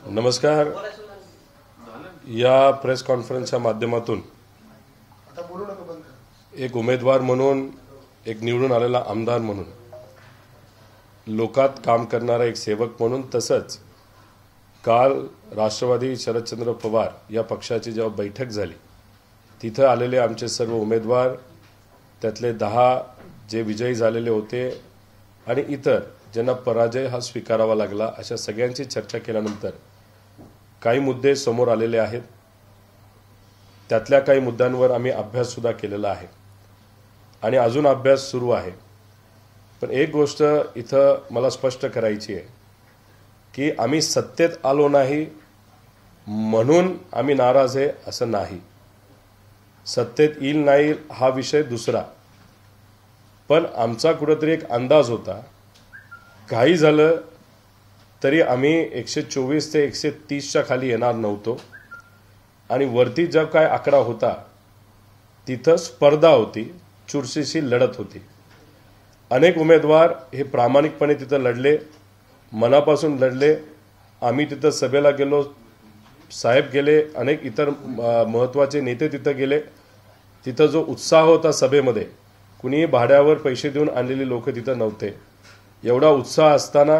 नमस्कार. या प्रेस कॉन्फरन्सच्या माध्यमातून एक उमेदवार म्हणून, एक निवडून आलेला आमदार म्हणून, लोकात काम करणारा एक सेवक म्हणून, तसंच काल राष्ट्रवादी शरदचंद्र पवार या पक्षाची जेव्हा बैठक झाली तिथं आलेले आमचे सर्व उमेदवार, त्यातले 10 जे विजयी झालेले होते आणि इतर ज्यांना पराजय हा स्वीकारावा लागला, अशा सगळ्यांची चर्चा केल्यानंतर काही मुद्दे समोर आलेले आहेत. त्यातल्या काही मुद्द्यांवर आम्ही अभ्यास सुद्धा केलेला आहे आणि अजून अभ्यास सुरू आहे. पण एक गोष्ट इथं मला स्पष्ट करायची आहे की आम्ही सत्तेत आलो नाही म्हणून आम्ही नाराज आहे असं नाही. सत्तेत येईल नाही हा विषय दुसरा, पण आमचा कुठेतरी एक अंदाज होता, काही झालं तरी आम्ही 124 ते 130च्या खाली येणार नव्हतो आणि वरती जो काय आकडा होता तिथं स्पर्धा होती, चुरशीची लढत होती. अनेक उमेदवार हे प्रामाणिकपणे तिथं लढले, मनापासून लढले. आम्ही तिथं सभेला गेलो, साहेब गेले, अनेक इतर महत्त्वाचे नेते तिथं गेले. तिथं जो उत्साह होता सभेमध्ये, कुणीही भाड्यावर पैसे देऊन आणलेली लोक तिथं नव्हते. एवढा उत्साह असताना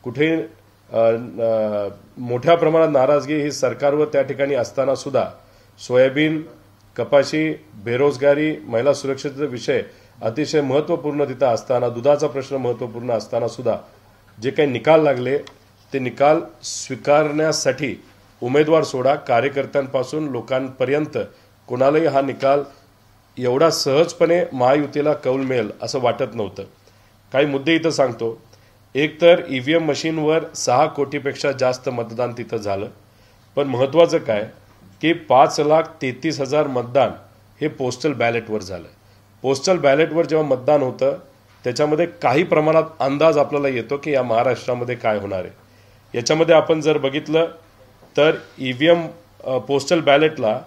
कुठे मोठ्या प्रमाणात नाराजगी ही सरकारवर त्या ठिकाणी असताना सुद्धा सोयाबीन, कपाशी, बेरोजगारी, महिला सुरक्षेचा विषय अतिशय महत्त्वपूर्ण तिथं असताना, दुधाचा प्रश्न महत्त्वपूर्ण असताना सुद्धा जे काही निकाल लागले ते निकाल स्वीकारण्यासाठी उमेदवार सोडा, कार्यकर्त्यांपासून लोकांपर्यंत कोणालाही हा निकाल एवढा सहजपणे महायुतीला कौल मिळेल असं वाटत नव्हतं. काही मुद्दे इथं सांगतो. एक तर ईव्हीएम मशीनवर 6 कोटीपेक्षा जास्त मतदान तिथं झालं. पण महत्त्वाचं काय की 5,33,000 मतदान हे पोस्टल बॅलेटवर झालं. पोस्टल बॅलेटवर जेव्हा मतदान होतं त्याच्यामध्ये काही प्रमाणात अंदाज आपल्याला येतो की या महाराष्ट्रामध्ये काय होणार आहे. याच्यामध्ये आपण जर बघितलं तर ईव्हीएम पोस्टल बॅलेटला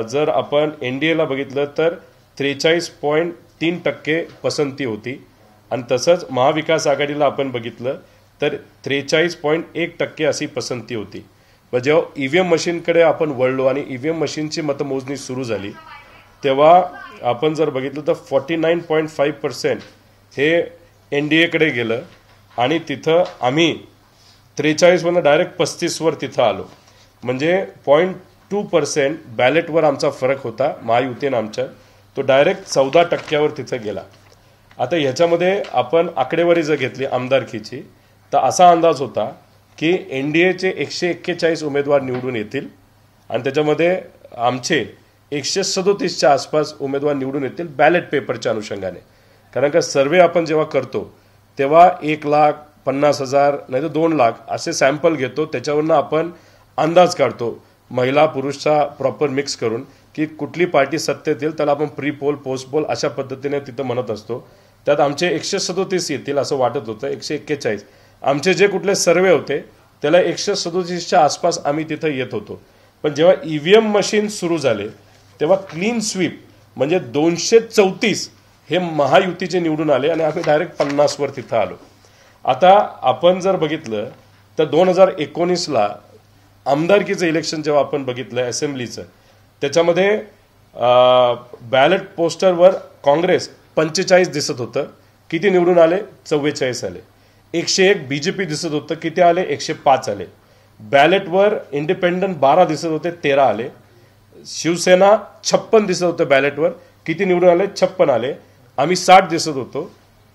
जर आपण NDAला बघितलं तर 43.3% पसंती होती आणि तसंच महाविकास आघाडीला आपण बघितलं तर 43.1% अशी पसंती होती. पण जेव्हा ईव्हीएम मशीनकडे आपण वळलो आणि ईव्हीएम मशीनची मतमोजणी सुरू झाली तेव्हा आपण जर बघितलं तर 49.5% हे NDAकडे गेलं आणि तिथं आम्ही 43वरून डायरेक्ट 35वर तिथं आलो. म्हणजे 0.2% बॅलेटवर आमचा फरक होता महायुतीनं आमच्या, तो डायरेक्ट 14%वर तिथं गेला. आता ह्याच्यामध्ये आपण आकडेवारी जर घेतली आमदारकीची तर असा अंदाज होता की NDAचे 141 उमेदवार निवडून येतील आणि त्याच्यामध्ये आमचे 137च्या आसपास उमेदवार निवडून येतील बॅलेट पेपरच्या अनुषंगाने. कारण का सर्वे आपण जेव्हा करतो तेव्हा 1,50,000 नाही तर 2 लाख असे सॅम्पल घेतो, त्याच्यावरनं आपण अंदाज काढतो महिला पुरुषचा प्रॉपर मिक्स करून की कुठली पार्टी सत्तेत येईल, त्याला आपण प्री पोल पोस्ट पोल अशा पद्धतीने तिथं म्हणत असतो. त्यात आमचे 137 येतील असं वाटत होतं, 141. आमचे जे कुठले सर्वे होते त्याला 137च्या आसपास आम्ही तिथं येत होतो. पण जेव्हा ईव्हीएम मशीन सुरू झाले तेव्हा क्लीन स्वीप म्हणजे 234 हे महायुतीचे निवडून आले आणि आम्ही डायरेक्ट 50वर तिथं आलो. आता आपण जर बघितलं तर 2019ला आमदारकीचं इलेक्शन जेव्हा आपण बघितलं असेंब्लीचं, त्याच्यामध्ये बॅलेट पोस्टरवर काँग्रेस 45 दिसत होतं, किती निवडून आले? 44 आले. 101 BJP दिसत होतं, किती आले? 105 आले. बॅलेटवर इंडिपेंडंट 12 दिसत होते, 13 आले. शिवसेना 56 दिसत होतं बॅलेटवर, किती निवडून आले? 56 आले. आम्ही 60 दिसत होतो,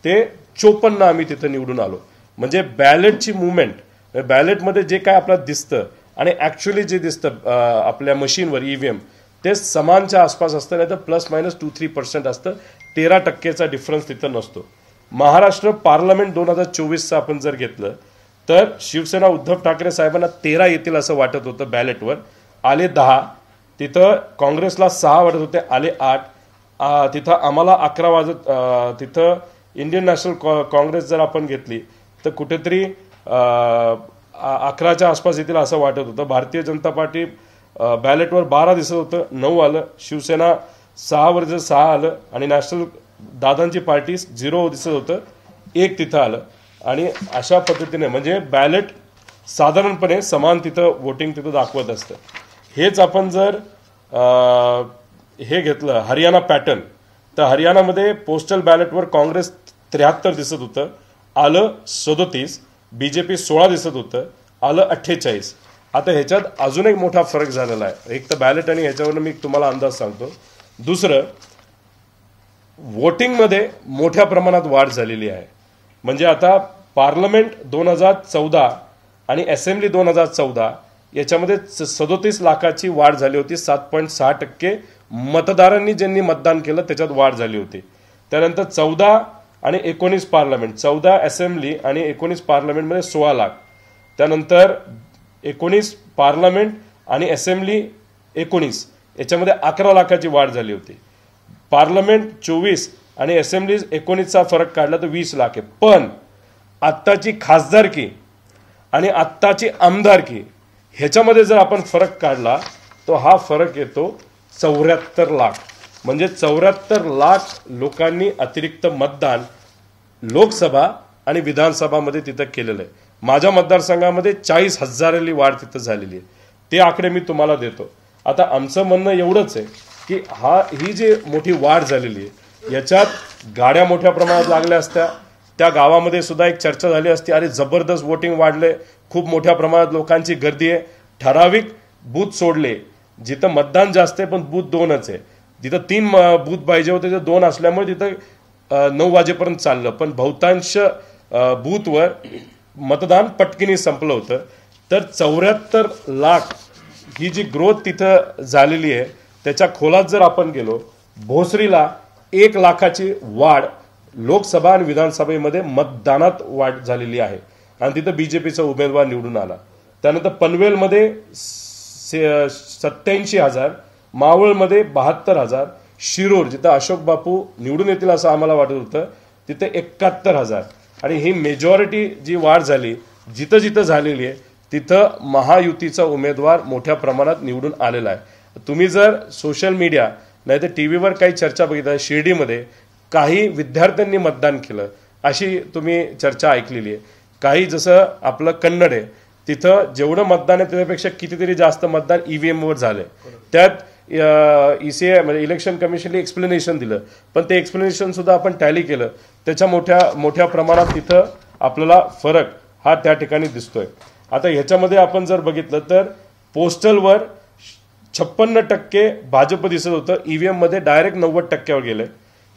ते 54 आम्ही तिथं निवडून आलो. म्हणजे बॅलेटची मुवमेंट, बॅलेटमध्ये जे काय आपल्याला दिसतं आणि ॲक्च्युली जे दिसतं आपल्या मशीनवर ईव्हीएम ते समानच्या आसपास असतं, नाही तर ±2-3% असतं. 13%चा डिफरन्स तिथं नसतो. महाराष्ट्र पार्लमेंट 2024चं आपण जर घेतलं तर शिवसेना उद्धव ठाकरे साहेबांना 13 येतील असं वाटत होतं, बॅलेटवर आले 10. तिथं काँग्रेसला 6 वाटत होते, आले 8. तिथं आम्हाला 11 वाजत, तिथं इंडियन नॅशनल काँग्रेस जर आपण घेतली तर कुठेतरी 11च्या आसपास येतील असं वाटत होतं. भारतीय जनता पार्टी बॅलेटवर 12 दिसत होतं, 9 आलं. शिवसेना 6वर 6 आलं आणि नॅशनल दादांची पार्टी 0 दिसत होतं, 1 तिथं आलं. आणि अशा पद्धतीने म्हणजे बॅलेट साधारणपणे समान तिथं वोटिंग तिथं दाखवत असतं. हेच आपण जर हे घेतलं हरियाणा पॅटर्न, तर हरियाणामध्ये पोस्टल बॅलेटवर काँग्रेस 73 दिसत होतं, आलं 37, बीजेपी 16 दिसत होतं, आलं 48. आता ह्याच्यात अजून एक मोठा फरक झालेला आहे. एक तर बॅलेट आणि ह्याच्यावरून मी तुम्हाला अंदाज सांगतो. दुसरं, वोटिंगमध्ये मोठ्या प्रमाणात वाढ झालेली आहे. म्हणजे आता पार्लमेंट 2014 आणि असेंब्ली 2014 याच्यामध्ये 37 लाखाची वाढ झाली होती. 7.6% मतदारांनी ज्यांनी मतदान केलं त्याच्यात वाढ झाली होती. त्यानंतर 14 आणि 19 पार्लमेंट, 14 असेंब्ली आणि 19 पार्लमेंटमध्ये 16 लाख. त्यानंतर 19 पार्लमेंट आणि असेंब्ली 19 याच्यामध्ये 11 लाखाची वाढ झाली होती. पार्लमेंट 24 आणि असेंब्ली 19चा फरक काढला तर 20 लाख आहे. पण आत्ताची खासदारकी आणि आत्ताची आमदारकी ह्याच्यामध्ये जर आपण फरक काढला तो हा फरक येतो 74 लाख. म्हणजे 74 लाख लोकांनी अतिरिक्त मतदान लोकसभा आणि विधानसभामध्ये तिथं केलेलं आहे. माझ्या मतदारसंघामध्ये 40,000ली वाढ तिथं झालेली आहे. ते आकडे मी तुम्हाला देतो. आता आमचं म्हणणं एवढंच आहे की ही जी मोठी वाढ झालेली आहे याच्यात गाड्या मोठ्या प्रमाणात लागल्या असत्या, त्या गावामध्ये सुद्धा एक चर्चा झाली असती, अरे जबरदस्त वोटिंग वाढले, खूप मोठ्या प्रमाणात लोकांची गर्दी आहे. ठराविक बूथ सोडले जिथं मतदान जास्त आहे पण बूथ 2च आहे. जिथं 3 बूथ पाहिजे होते तिथं 2 असल्यामुळे तिथं 9 वाजेपर्यंत चाललं. पण बहुतांश बूथवर मतदान पटकिनी संपलं होतं. तर 74 लाख ही जी ग्रोथ तिथं झालेली आहे त्याच्या खोलात जर आपण गेलो, भोसरीला 1 लाखाची वाढ लोकसभा आणि विधानसभेमध्ये मतदानात वाढ झालेली आहे आणि तिथं बीजेपीचा उमेदवार निवडून आला. त्यानंतर पनवेलमध्ये 87,000, मावळमध्ये 72,000, शिरूर जिथं अशोक बापू निवडून येतील असं आम्हाला वाटत होतं तिथे 71,000. आणि ही मेजॉरिटी जी वाढ झाली जिथं जिथं झालेली आहे तिथं महायुतीचा उमेदवार मोठ्या प्रमाणात निवडून आलेला आहे. तुम्ही जर सोशल मीडिया नाही तर टीव्हीवर काही चर्चा बघितल्या, शिर्डीमध्ये काही विद्यार्थ्यांनी मतदान केलं अशी तुम्ही चर्चा ऐकलेली आहे. काही जसं आपलं कन्नड आहे तिथं जेवढं मतदान आहे त्याच्यापेक्षा कितीतरी जास्त मतदान ईव्हीएमवर झालंय. त्यात ईसीआय म्हणजे इलेक्शन कमिशनने एक्सप्लेनेशन दिलं, पण ते एक्सप्लेनेशन सुद्धा आपण टॅली केलं. त्याच्या मोठ्या प्रमाणात तिथं आपल्याला फरक हा त्या ठिकाणी दिसतोय. आता ह्याच्यामध्ये आपण जर बघितलं तर पोस्टलवर 56% भाजप दिसत होतं, ईव्हीएम मध्ये डायरेक्ट 90%वर गेलंय.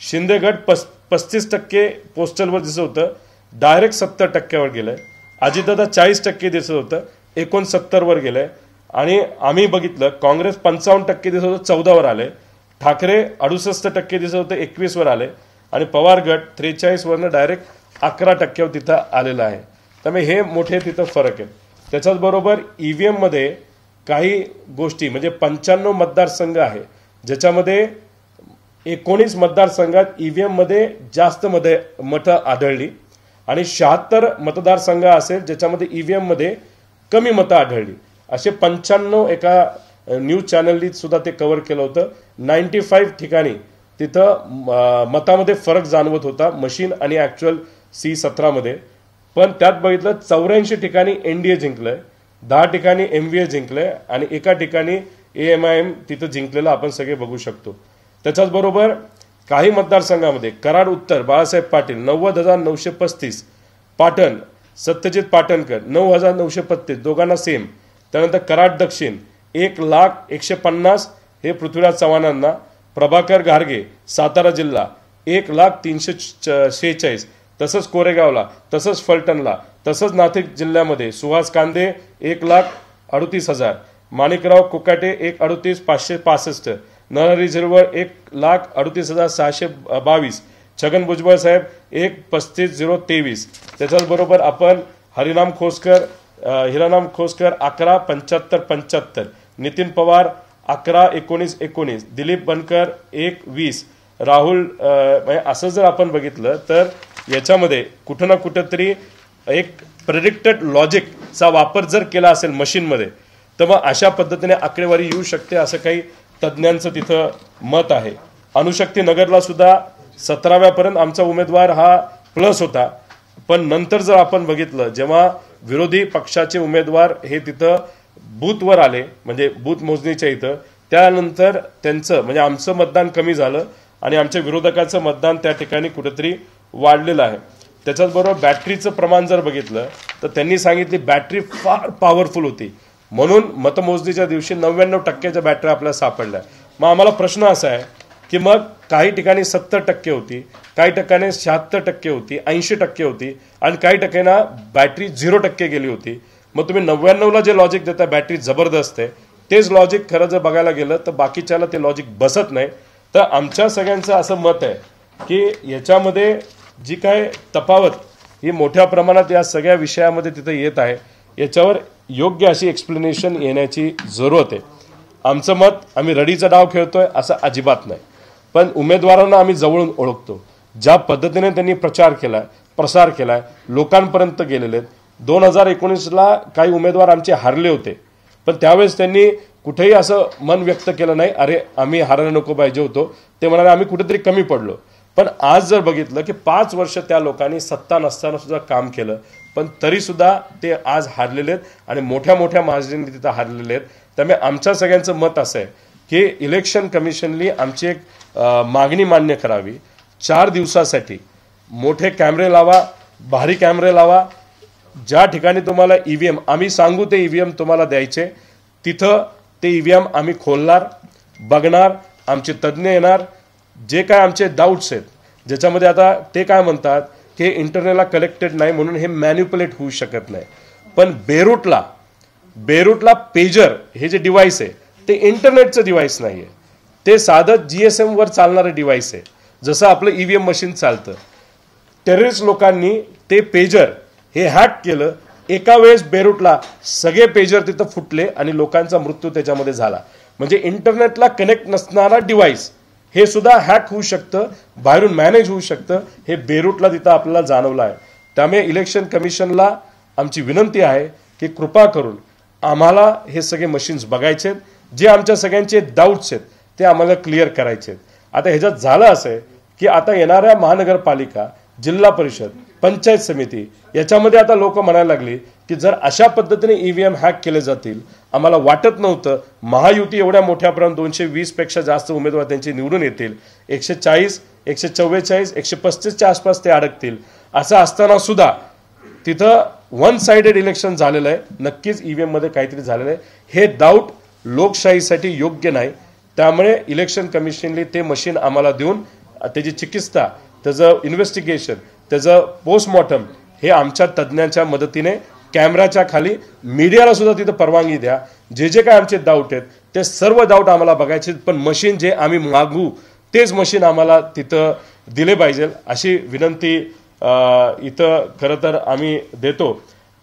शिंदेगड 35% पोस्टलवर दिसत होतं, डायरेक्ट 70%वर गेलंय. अजितदादा 40% दिसत होतं, 69वर गेलंय. आणि आम्ही बघितलं काँग्रेस 55% दिसत होतं, 14वर आले. ठाकरे 68% दिसत होतं, 21वर आले. आणि पवार गट 43 वरनं डायरेक्ट 11%वर तिथं आलेला आहे. त्यामुळे हे मोठे तिथं फरक आहेत. त्याच्याच बरोबर ईव्हीएम मध्ये काही गोष्टी म्हणजे 95 मतदारसंघ आहे ज्याच्यामध्ये 19 मतदारसंघात ईव्हीएम मध्ये जास्त मतं आढळली आणि 76 मतदारसंघ असेल ज्याच्यामध्ये ईव्हीएम मध्ये कमी मतं आढळली. असे 95 एका न्यूज चॅनलनी सुद्धा ते कव्हर केलं होतं. 95 ठिकाणी तिथं मतामध्ये फरक जाणवत होता मशीन आणि ऍक्च्युअल C17 मध्ये. पण त्यात बघितलं 84 ठिकाणी एनडीए जिंकलंय, 10 ठिकाणी एमव्हीए जिंकलंय आणि एका ठिकाणी AMIM तिथं जिंकलेलं आपण सगळे बघू शकतो. त्याच्याच बरोबर काही मतदारसंघामध्ये कराड उत्तर बाळासाहेब पाटील 90,935, पाटण सत्यजित पाटणकर 9,935, दोघांना सेम. त्यानंतर कराड दक्षिण 1,01,50 हे पृथ्वीराज चव्हाणांना. प्रभाकर घारगे सातारा जिल्हा 1,03,46, तसंच कोरेगावला, तसंच फलटणला, तसंच नाशिक जिल्ह्यामध्ये सुहास कांदे 1,38,000, माणिकराव कोकाटे 1,38,565, नरहरी झिरवळ 1,38,622, छगन भुजबळ साहेब 1,35,023. त्याच्याच बरोबर आपण हिरानाम खोसकर 11,75,75, नितीन पवार 11,19,19, दिलीप बनकर 1,20, राहुल असं जर आपण बघितलं तर याच्यामध्ये कुठं ना कुठंतरी एक प्रेडिक्टेड लॉजिकचा वापर जर केला असेल मशीनमध्ये तर मग अशा पद्धतीने आकडेवारी येऊ शकते असं काही तज्ज्ञांचं तिथं मत आहे. अणुशक्ती नगरला सुद्धा 17व्यापर्यंत आमचा उमेदवार हा प्लस होता, पण नंतर जर आपण बघितलं जेव्हा विरोधी पक्षाचे उमेदवार हे तिथं बूथवर आले, म्हणजे बूथ मोजणीच्या इथं, त्यानंतर त्यांचं म्हणजे आमचं मतदान कमी झालं आणि आमच्या विरोधकाचं मतदान त्या ठिकाणी कुठेतरी वाढलेलं आहे. त्याच्याचबरोबर बॅटरीचं प्रमाण जर बघितलं तर त्यांनी सांगितली बॅटरी फार पॉवरफुल होती, म्हणून मतमोजणीच्या दिवशी 99% बॅटरी आपल्याला सापडल्या. मग आम्हाला प्रश्न असा आहे की मग काही ठिकाणी 70% होती, काही ठिकाणी 76% होती, 80% होती आणि काही ठिकाणी बॅटरी 0% गेली होती. मग तुम्ही 99ला जे लॉजिक देता बॅटरी जबरदस्त आहे, तेच लॉजिक खरं जर बघायला गेलं तर बाकीच्याला ते लॉजिक बसत नाही. तर आमच्या सगळ्यांचं असं मत आहे की याच्यामध्ये जी काय तफावत ही मोठ्या प्रमाणात या सगळ्या विषयामध्ये तिथं येत आहे, याच्यावर योग्य अशी एक्सप्लेनेशन येण्याची जरूरत आहे. आमचं मत, आम्ही रडीचा डाव खेळतोय असं अजिबात नाही, पण उमेदवारांना आम्ही जवळून ओळखतो. ज्या पद्धतीने त्यांनी प्रचार केलाय, प्रसार केलाय, लोकांपर्यंत गेलेले आहेत. 2019ला काही उमेदवार आमचे हारले होते, पण त्यावेळेस त्यांनी कुठेही असं मन व्यक्त केलं नाही अरे आम्ही हारायला नको पाहिजे होतो, ते म्हणाले आम्ही कुठेतरी कमी पडलो. पण आज जर बघितलं की 5 वर्ष त्या लोकांनी सत्ता नसताना सुद्धा काम केलं, पण तरी सुद्धा ते आज हारलेले आहेत आणि मोठ्या मोठ्या मार्जिनने तिथं हारलेले आहेत. त्यामुळे आमच्या सगळ्यांचं मत असं आहे की इलेक्शन कमिशननी आमची एक मागणी मान्य करावी. 4 दिवसासाठी मोठे कॅमेरे लावा, भारी कॅमेरे लावा. ज्या ठिकाणी तुम्हाला ईव्हीएम आम्ही सांगू ते ईव्हीएम तुम्हाला द्यायचे, तिथं ते ईव्हीएम आम्ही खोलणार, बघणार, आमचे तज्ज्ञ येणार. जे काय आमचे डाऊट्स आहेत ज्याच्यामध्ये आता ते काय म्हणतात की इंटरनेटला कलेक्टेड नाही म्हणून हे मॅन्युप्युलेट होऊ शकत नाही, पण बेरूटला पेजर हे जे डिव्हाइस आहे ते इंटरनेटचं डिव्हाइस नाही आहे, ते साधं GSM वर चालणारं डिव्हाइस आहे, जसं आपलं ईव्हीएम मशीन चालतं. टेररिस्ट लोकांनी ते पेजर हे हॅक केलं. एका वेळेस बेरूटला सगळे पेजर तिथं फुटले आणि लोकांचा मृत्यू त्याच्यामध्ये झाला. म्हणजे इंटरनेटला कनेक्ट नसणारा डिव्हाइस हे सुद्धा हॅक होऊ शकतं, बाहेरून मॅनेज होऊ शकतं. हे बेरूटला तिथं आपल्याला जाणवलं आहे. त्यामुळे इलेक्शन कमिशनला आमची विनंती आहे की कृपा करून आम्हाला हे सगळे मशीन्स बघायचे आहेत, जे आमच्या सगळ्यांचे डाऊट्स आहेत ते आम्हाला क्लिअर करायचे आहेत. आता ह्याच्यात झालं असं आहे की आता येणाऱ्या महानगरपालिका, जिल्हा परिषद, पंचायत समिती याच्यामध्ये आता लोक म्हणायला लागली की जर अशा पद्धतीने ईव्हीएम हॅक केले जातील, आम्हाला वाटत नव्हतं महायुती एवढ्या मोठ्या प्रमाणात 220 पेक्षा जास्त उमेदवार त्यांचे निवडून येतील, 140, 144, 135च्या आसपास ते अडकतील. असं असताना सुद्धा तिथं वन साइडेड इलेक्शन झालेलं आहे. नक्कीच ईव्हीएम मध्ये काहीतरी झालेलं आहे. हे डाऊट लोकशाहीसाठी योग्य नाही. त्यामुळे इलेक्शन कमिशनने ते मशीन आम्हाला देऊन त्याची चिकित्सा, त्याचं इन्व्हेस्टिगेशन, त्याचं पोस्टमॉर्टम हे आमच्या तज्ज्ञांच्या मदतीने कॅमेराच्या खाली मीडियाला सुद्धा तिथं परवानगी द्या. जे जे काय आमचे डाऊट आहेत ते सर्व डाऊट आम्हाला बघायचे, पण मशीन जे आम्ही मागू तेच मशीन आम्हाला तिथं दिले पाहिजे अशी विनंती इथं खरं तर आम्ही देतो.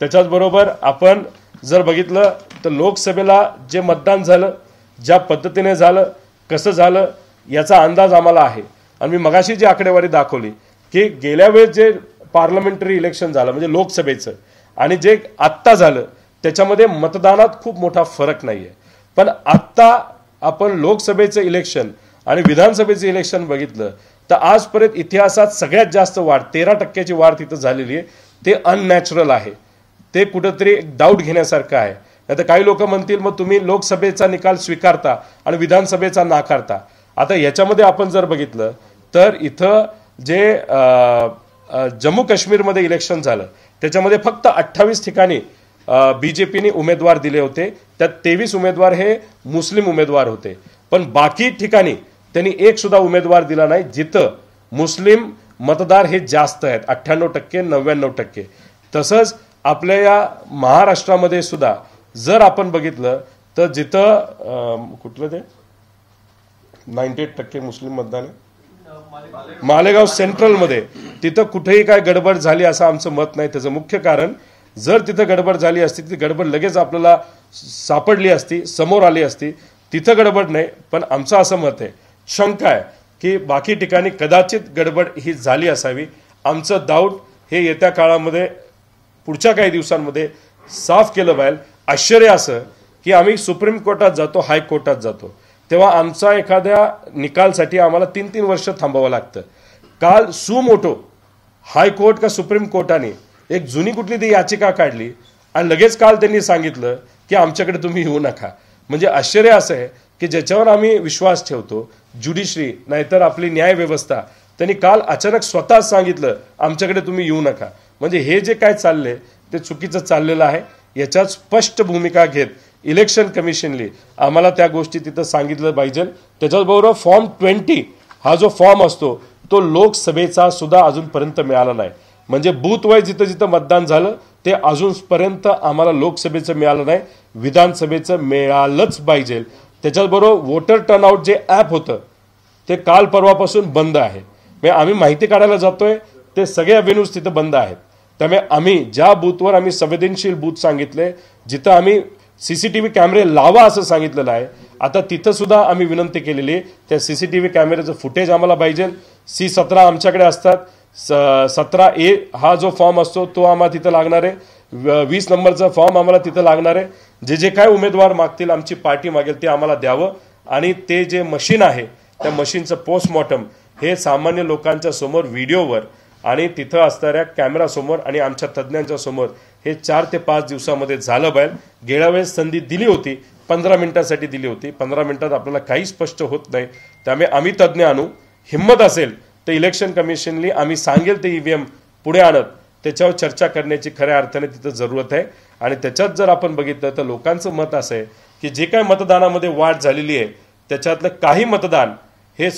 त्याच्याचबरोबर आपण जर बघितलं तर लोकसभेला जे मतदान झालं, ज्या पद्धतीने झालं, कसं झालं याचा अंदाज आम्हाला आहे. आणि मी मगाशी जी आकडेवारी दाखवली की गेल्या वेळेस जे पार्लमेंटरी इलेक्शन झालं म्हणजे लोकसभेचं आणि जे आत्ता झालं त्याच्यामध्ये मतदानात खूप मोठा फरक नाही आहे. पण आत्ता आपण लोकसभेचं इलेक्शन आणि विधानसभेचं इलेक्शन बघितलं तर आजपर्यंत इतिहासात सगळ्यात जास्त वाढ 13% वाढ तिथं झालेली आहे. ते अननॅचरल आहे, ते कुठंतरी एक डाऊट घेण्यासारखं आहे. नाहीतर काही लोक म्हणतील मग तुम्ही लोकसभेचा निकाल स्वीकारता आणि विधानसभेचा नाकारता. आता याच्यामध्ये आपण जर बघितलं तर इथं जे जम्मू काश्मीरमध्ये इलेक्शन झालं त्याच्यामध्ये फक्त 28 ठिकाणी बीजेपीने उमेदवार दिले होते, त्यात 23 उमेदवार हे मुस्लिम उमेदवार होते. पण बाकी ठिकाणी त्यांनी एक सुद्धा उमेदवार दिला नाही जिथं मुस्लिम मतदार हे जास्त आहेत, 98%, 99%. तसंच आपल्या या महाराष्ट्रामध्ये सुद्धा जर आपण बघितलं तर जिथं कुठलं ते 98% मुस्लिम मतदान आहे मालेगाव सेंट्रलमध्ये, तिथं कुठेही काय गडबड झाली असं आमचं मत नाही. त्याचं मुख्य कारण जर तिथं गडबड झाली असती ती गडबड लगेच आपल्याला सापडली असती, समोर आली असती. तिथं गडबड नाही, पण आमचं असं मत आहे, शंका आहे की बाकी ठिकाणी कदाचित गडबड ही झाली असावी. आमचं डाऊट हे येत्या काळामध्ये पुढच्या काही दिवसांमध्ये साफ केलं पाहिजे. आश्चर्य असं की आम्ही सुप्रीम कोर्टात जातो, हायकोर्टात जातो, तेव्हा आमचा एखाद्या निकालसाठी आम्हाला 3-3 वर्ष थांबावं लागतं. काल सुमोटो हायकोर्ट का सुप्रीम कोर्टाने एक जुनी कुठली ती याचिका काढली आणि लगेच काल त्यांनी सांगितलं की आमच्याकडे तुम्ही येऊ नका. म्हणजे आश्चर्य असं आहे की ज्याच्यावर आम्ही विश्वास ठेवतो, ज्युडिशरी नाहीतर आपली न्याय व्यवस्था, त्यांनी काल अचानक स्वतः सांगितलं आमच्याकडे तुम्ही येऊ नका. म्हणजे हे जे काय चाललंय ते चुकीचं चाललेलं आहे. याच्यात स्पष्ट भूमिका घेत इलेक्शन कमिशनली आम्हाला त्या गोष्टी तिथं सांगितलं पाहिजे. त्याच्याबरोबर फॉर्म 20 हा जो फॉर्म असतो तो लोकसभेचा सुद्धा अजूनपर्यंत मिळाला नाही. म्हणजे बूथ वाईज जिथं जिथं मतदान झालं ते अजूनपर्यंत आम्हाला लोकसभेचं मिळालं नाही, विधानसभेचं मिळालंच पाहिजे. त्याच्याबरोबर वोटर टर्नआउट जे ॲप होतं ते काल परवापासून बंद आहे. म्हणजे आम्ही माहिती काढायला जातोय ते सगळे अव्हेन्यूज तिथं बंद आहेत. त्यामुळे आम्ही ज्या बूथवर आम्ही संवेदनशील बूथ सांगितले, जिथं आम्ही CCTV कॅमेरे लावा असं सांगितलेलं आहे, आता तिथं सुद्धा आम्ही विनंती केलेली आहे त्या CCTV कॅमेऱ्याचं फुटेज आम्हाला पाहिजे. C17 आमच्याकडे असतात. 17A हा जो फॉर्म असतो तो आम्हाला तिथं लागणार आहे. 20 नंबरचा फॉर्म आम्हाला तिथं लागणार आहे. जे जे काय उमेदवार मागतील, आमची पार्टी मागेल ते आम्हाला द्यावं. आणि ते जे मशीन आहे त्या मशीनचं पोस्टमॉर्टम हे सामान्य लोकांच्या समोर व्हिडिओवर आणि तिथं असणाऱ्या कॅमेरासमोर आणि आमच्या तज्ज्ञांच्या समोर हे 4 ते 5 दिवसामध्ये झालं पाहिजे. गेल्या वेळेस संधी दिली होती, 15 मिनिटासाठी दिली होती. 15 मिनिटात आपल्याला काही स्पष्ट होत नाही. त्यामुळे आम्ही तज्ज्ञ आणू, हिंमत असेल तर इलेक्शन कमिशनली आम्ही सांगेल ते EVM पुढे आणत त्याच्यावर चर्चा करण्याची खऱ्या अर्थाने तिथं जरूरत आहे. आणि त्याच्यात जर आपण बघितलं तर लोकांचं मत असं आहे की जे काय मतदानामध्ये वाढ झालेली आहे त्याच्यातलं काही मतदान हे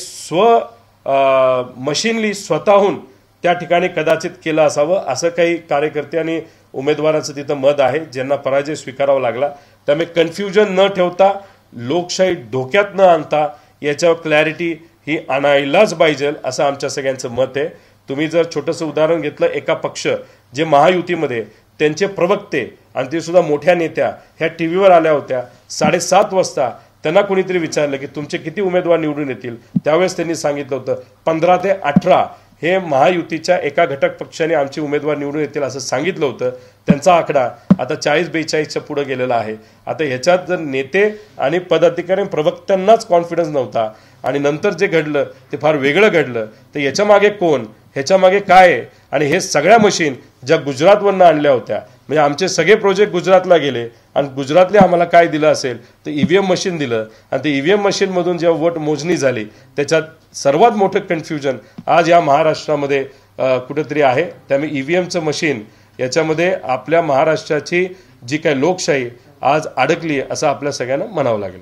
मशीनली स्वतःहून त्या ठिकाणी कदाचित केलं असावं, असं काही कार्यकर्ते आणि उमेदवारांचं तिथं मत आहे ज्यांना पराजय स्वीकारावा लागला. त्यामुळे कन्फ्युजन न ठेवता, लोकशाही धोक्यात न आणता याच्यावर क्लॅरिटी ही आणायलाच पाहिजे असं आमच्या सगळ्यांचं मत आहे. तुम्ही जर छोटंसं उदाहरण घेतलं, एका पक्ष जे महायुतीमध्ये त्यांचे प्रवक्ते आणि ते सुद्धा मोठ्या नेत्या ह्या टीव्हीवर आल्या होत्या 7:30 वाजता. त्यांना कोणीतरी विचारलं की तुमचे किती उमेदवार निवडून येतील, त्यावेळेस त्यांनी सांगितलं होतं 15 ते 18 हे महायुतीच्या एका घटक पक्षाने आमचे उमेदवार निवडून येतील असं सांगितलं होतं. त्यांचा आकडा आता 40-42च्या पुढे गेलेला आहे. आता ह्याच्यात जर नेते आणि पदाधिकारी प्रवक्त्यांनाच कॉन्फिडन्स नव्हता आणि नंतर जे घडलं ते फार वेगळं घडलं, तर याच्या मागे कोण, ह्याच्या मागे काय आहे? आणि हे सगळ्या मशीन ज्या गुजरातवरनं आणल्या होत्या, म्हणजे आमचे सगळे प्रोजेक्ट गुजरातला गेले आणि गुजरातले आम्हाला काय दिलं असेल तर EVM मशीन दिलं. आणि ते EVM मशीनमधून जेव्हा वोट मोजणी झाली त्याच्यात सर्वात मोठं कन्फ्युजन आज या महाराष्ट्रामध्ये कुठेतरी आहे. त्यामुळे EVMचं मशीन याच्यामध्ये आपल्या महाराष्ट्राची जी काही लोकशाही आज अडकली असं आपल्या सगळ्यांना म्हणावं लागेल.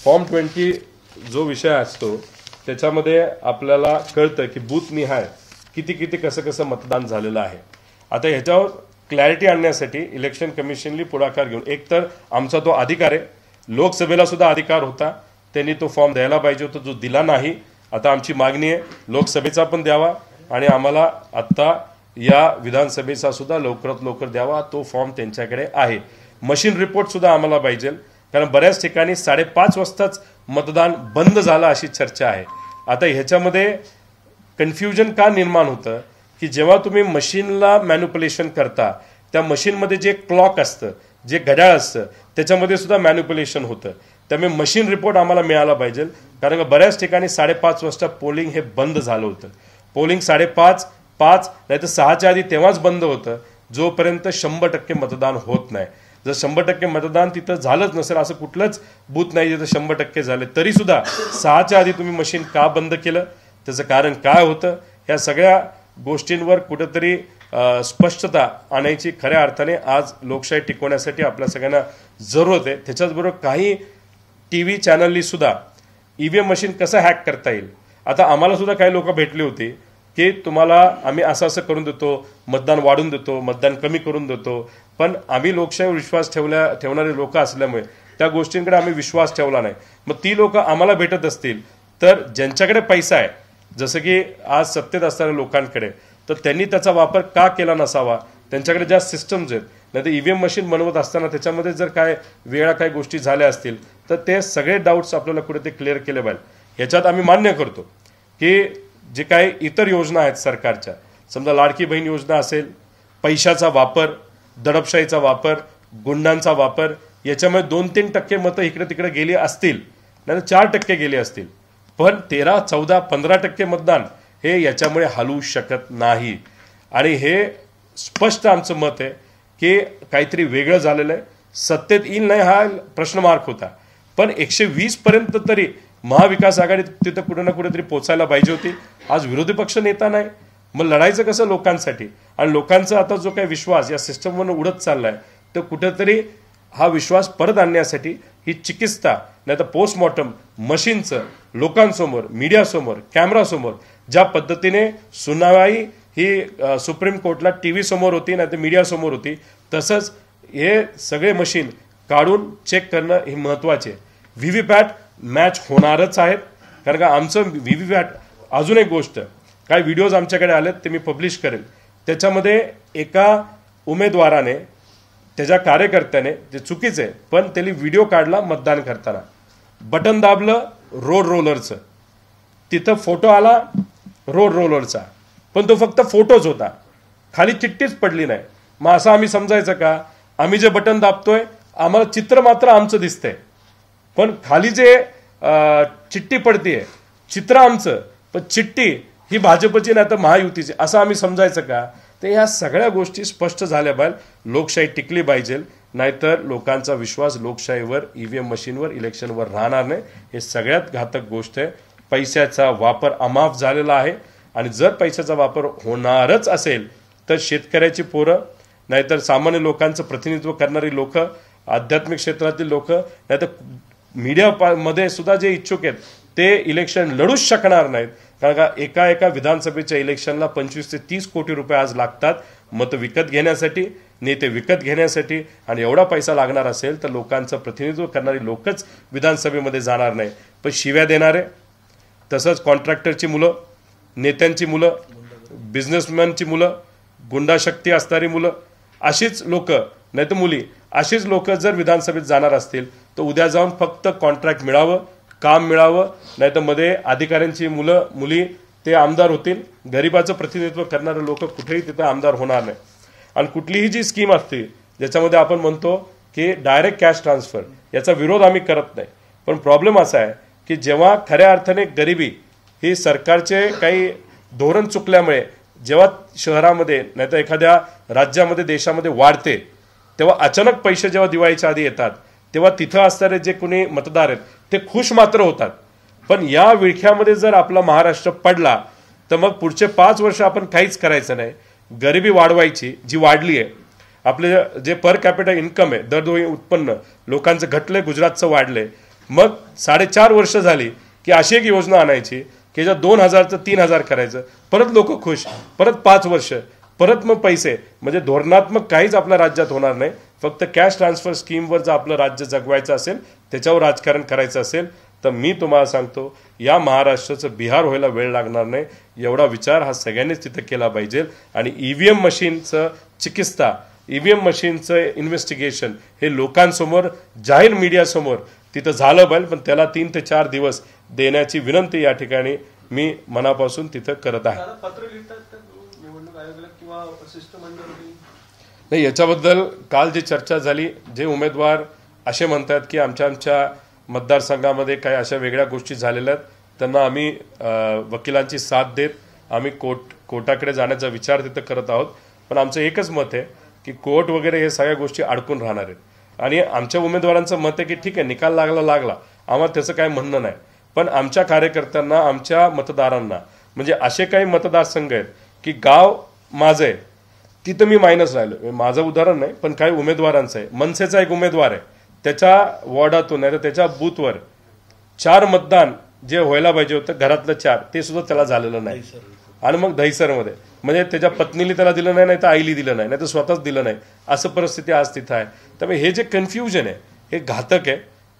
फॉर्म 20 जो विषय असतो त्याच्यामध्ये आपल्याला कळतं की बूथ निहाय किती कसं मतदान झालेलं आहे. आता ह्याच्यावर क्लॅरिटी आणण्यासाठी इलेक्शन कमिशनली पुढाकार घेऊन, एक तर आमचा तो अधिकार आहे, लोकसभेला सुद्धा अधिकार होता, त्यांनी तो फॉर्म द्यायला पाहिजे होता, जो दिला नाही. आता आमची मागणी आहे लोकसभेचा पण द्यावा आणि आम्हाला आत्ता या विधानसभेचा सुद्धा लवकरात लवकर द्यावा. तो फॉर्म त्यांच्याकडे आहे. मशीन रिपोर्ट सुद्धा आम्हाला पाहिजे, कारण बऱ्याच ठिकाणी 5:30 वाजताच मतदान बंद झालं अशी चर्चा आहे. आता ह्याच्यामध्ये कन्फ्युजन का निर्माण होतं की जेव्हा तुम्ही मशीनला मॅन्युप्युलेशन करता त्या मशीनमध्ये जे क्लॉक असतं, जे घड्याळ असतं, त्याच्यामध्ये सुद्धा मॅन्युप्युलेशन होतं. त्यामुळे मशीन रिपोर्ट आम्हाला मिळाला पाहिजे, कारण बऱ्याच ठिकाणी 5:30 वाजता पोलिंग हे बंद झालं होतं. पोलिंग 5:30, 5 नाही तर 6च्या आधी तेव्हाच बंद होतं जोपर्यंत 100% मतदान होत नाही. जर 100% मतदान तिथं झालंच नसेल, असं कुठलंच बूथ नाही जिथं 100% झाले, तरी सुद्धा 6च्या आधी तुम्ही मशीन का बंद केलं, त्याचं कारण काय होतं, या सगळ्या गोष्टींवर कुठेतरी स्पष्टता आणायची खऱ्या अर्थाने आज लोकशाही टिकवण्यासाठी आपल्या सगळ्यांना जरूरत आहे. त्याच्याचबरोबर काही TV चॅनलनी सुद्धा EVM मशीन कसं हॅक करता येईल. आता आम्हाला सुद्धा काही लोक भेटले होते की तुम्हाला आम्ही असं करून देतो, मतदान वाढून देतो, मतदान कमी करून देतो, पण आम्ही लोकशाहीवर विश्वास ठेवणारे लोक असल्यामुळे त्या गोष्टींकडे आम्ही विश्वास ठेवला नाही. मग ती लोक आम्हाला भेटत असतील तर ज्यांच्याकडे पैसा आहे, जसं की आज सत्तेत असणाऱ्या लोकांकडे, तर त्यांनी त्याचा वापर का केला नसावा. त्यांच्याकडे ज्या सिस्टम्स आहेत, नाही तर EVM मशीन बनवत असताना त्याच्यामध्ये जर काय वेगळ्या काही गोष्टी झाल्या असतील तर ते सगळे डाऊट्स आपल्याला कुठे ते क्लिअर केले पाहिजे. ह्याच्यात आम्ही मान्य करतो की जे काही इतर योजना आहेत सरकारच्या, समजा लाडकी बहीण योजना असेल, पैशाचा वापर, दडपशाहीचा वापर, गुंडांचा वापर, याच्यामुळे 2-3% मतं इकडे तिकडे गेली असतील, नाही तर 4% गेली असतील, पण 13, 14, 15% मतदान हे याच्यामुळे हलवू शकत नाही. आणि हे स्पष्ट आमचं मत आहे की काहीतरी वेगळं झालेलं आहे. सत्तेत येईल नाही हा प्रश्नमार्क होता, पण 120 पर्यंत तरी महाविकास आघाडी तिथं कुठे ना कुठेतरी पोचायला पाहिजे होती. आज विरोधी पक्ष नेता नाही, मग लढायचं कसं लोकांसाठी? आणि लोकांचा आता जो काही विश्वास या सिस्टमवरून उडत चाललाय, तर कुठेतरी हा विश्वास परत आणण्यासाठी ही चिकित्सा नाही तर पोस्टमॉर्टम मशीनचं लोकांसमोर, मीडियासमोर, कॅमेरासमोर ज्या पद्धतीने सुनावणी ही सुप्रीम कोर्टला टीव्ही समोर होती नाही तर मीडियासमोर होती, तसंच हे सगळे मशीन काढून चेक करणं हे महत्त्वाचे. व्हीव्हीपॅट मॅच होणारच आहेत, कारण का आमचं व्हीव्हीपॅट. अजून एक गोष्ट, काही व्हिडिओज आमच्याकडे आलेत ते मी पब्लिश करेल. त्याच्यामध्ये एका उमेदवाराने त्याच्या कार्यकर्त्याने, ते चुकीचं आहे पण त्यांनी व्हिडिओ काढला मतदान करताना, बटन दाबलं रोड रोलरचं, तिथं फोटो आला रोड रोलरचा, पण तो फक्त फोटोच होता, खाली चिठ्ठीच पडली नाही. मग असं आम्ही समजायचं का आम्ही जे बटन दाबतोय आम्हाला चित्र मात्र आमचं दिसतंय, पण खाली जे चिठ्ठी पडतीये चित्र आमचं, पण चिठ्ठी ही भाजपची नाही तर महायुतीची, असं आम्ही समजायचं का? तर ह्या सगळ्या गोष्टी स्पष्ट झाल्या पाहिजे. लोकशाही टिकली पाहिजे, नाहीतर लोकांचा विश्वास लोकशाहीवर, ईव्हीएम मशीनवर, इलेक्शनवर राहणार नाही. हे सगळ्यात घातक गोष्ट आहे. पैशाचा वापर अमाप झालेला आहे, आणि जर पैशाचा वापर होणारच असेल तर शेतकऱ्याची पोरं, नाहीतर सामान्य लोकांचं प्रतिनिधित्व करणारी लोक, आध्यात्मिक क्षेत्रातील लोक, नाहीतर मीडियामध्ये सुद्धा जे इच्छुक आहेत ते इलेक्शन लढूच शकणार नाहीत. कारण का एका विधानसभेच्या इलेक्शनला 25 ते 30 कोटी रुपये आज लागतात मतं विकत घेण्यासाठी, नेते विकत घेण्यासाठी. आणि एवढा पैसा लागणार असेल तर लोकांचं प्रतिनिधित्व करणारी लोकच विधानसभेमध्ये जाणार नाही, पण शिव्या देणारे, तसंच कॉन्ट्रॅक्टरची मुलं, नेत्यांची मुलं, बिझनेसमॅनची मुलं, गुंडाशक्ती असणारी मुलं, अशीच लोक नाही तर मुली, अशीच लोक जर विधानसभेत जाणार असतील तर उद्या जाऊन फक्त कॉन्ट्रॅक्ट मिळावं, काम मिळावं, नाही तर मध्ये अधिकाऱ्यांची मुलं मुली ते आमदार होतील. गरिबाचं प्रतिनिधित्व करणारे लोक कुठेही तिथं आमदार होणार नाही. आणि कुठलीही जी स्कीम असते ज्याच्यामध्ये आपण म्हणतो की डायरेक्ट कॅश ट्रान्सफर, याचा विरोध आम्ही करत नाही, पण प्रॉब्लेम असा आहे की जेव्हा खऱ्या अर्थाने गरिबी ही सरकारचे काही धोरण चुकल्यामुळे जेव्हा शहरामध्ये नाही तर एखाद्या राज्यामध्ये, देशामध्ये वाढते, तेव्हा अचानक पैसे जेव्हा दिवाळीच्या आधी येतात तेव्हा तिथं असणारे जे कोणी मतदार आहेत ते खुश मात्र होतात. पण या विळख्यामध्ये जर आपला महाराष्ट्र पडला तर मग पुढचे 5 वर्ष आपण काहीच करायचं नाही. गरिबी वाढवायची जी वाढली आहे, आपले जे पर कॅपिटल इन्कम आहे, दरडोई उत्पन्न लोकांचं घटलंय, गुजरातचं वाढलंय. मग 4.5 वर्ष झाली की अशी एक योजना आणायची की ज्या 2,000चं 3,000 करायचं, परत लोक खुश, परत 5 वर्ष, परत मग पैसे. म्हणजे धोरणात्मक काहीच आपल्या राज्यात होणार नाही. फक्त कॅश ट्रान्सफर स्कीमवर जर आपलं राज्य जगवायचं असेल, त्याच्यावर राजकारण करायचं असेल, तर मी तुम्हाला सांगतो या महाराष्ट्राचं बिहार व्हायला वेळ लागणार नाही. एवढा विचार हा सगळ्यांनीच तिथं केला पाहिजे. आणि ईव्हीएम मशीनचं चिकित्सा, ईव्हीएम मशीनचं इन्व्हेस्टिगेशन हे लोकांसमोर, जाहीर मीडियासमोर तिथं झालं पाहिजे. पण त्याला 3 ते 4 दिवस देण्याची विनंती या ठिकाणी मी मनापासून तिथं करत आहे. नाही, याच्याबद्दल काल जी चर्चा झाली, जे उमेदवार असे म्हणतात की आमच्या मतदारसंघामध्ये काही अशा वेगळ्या गोष्टी झालेल्या आहेत, त्यांना आम्ही वकिलांची साथ देत आम्ही कोर्टाकडे जाण्याचा विचार तिथं करत आहोत. पण आमचं एकच मत आहे की कोर्ट वगैरे हे सगळ्या गोष्टी अडकून राहणार आहेत. आणि आमच्या उमेदवारांचं मत आहे की ठीक आहे, निकाल लागला, आम्हाला त्याचं काही म्हणणं नाही, पण आमच्या कार्यकर्त्यांना, आमच्या मतदारांना, म्हणजे असे काही मतदारसंघ आहेत की गाव माझं आहे तिथं मी मायनस राहिलो. माझं उदाहरण नाही, पण काही उमेदवारांचं आहे. मनसेचा एक उमेदवार आहे, त्याच्या वॉर्डातून नाही तर त्याच्या बूथवर 4 मतदान जे व्हायला पाहिजे होतं घरातलं 4, ते सुद्धा त्याला झालेलं नाही. आणि मग दहिसरमध्ये म्हणजे त्याच्या पत्नीला त्याला दिलं नाही, नाही तर आईली दिलं नाही, नाही तर स्वतःच दिलं नाही, असं परिस्थिती आज तिथं आहे. त्यामुळे हे जे कन्फ्युजन आहे हे घातक आहे.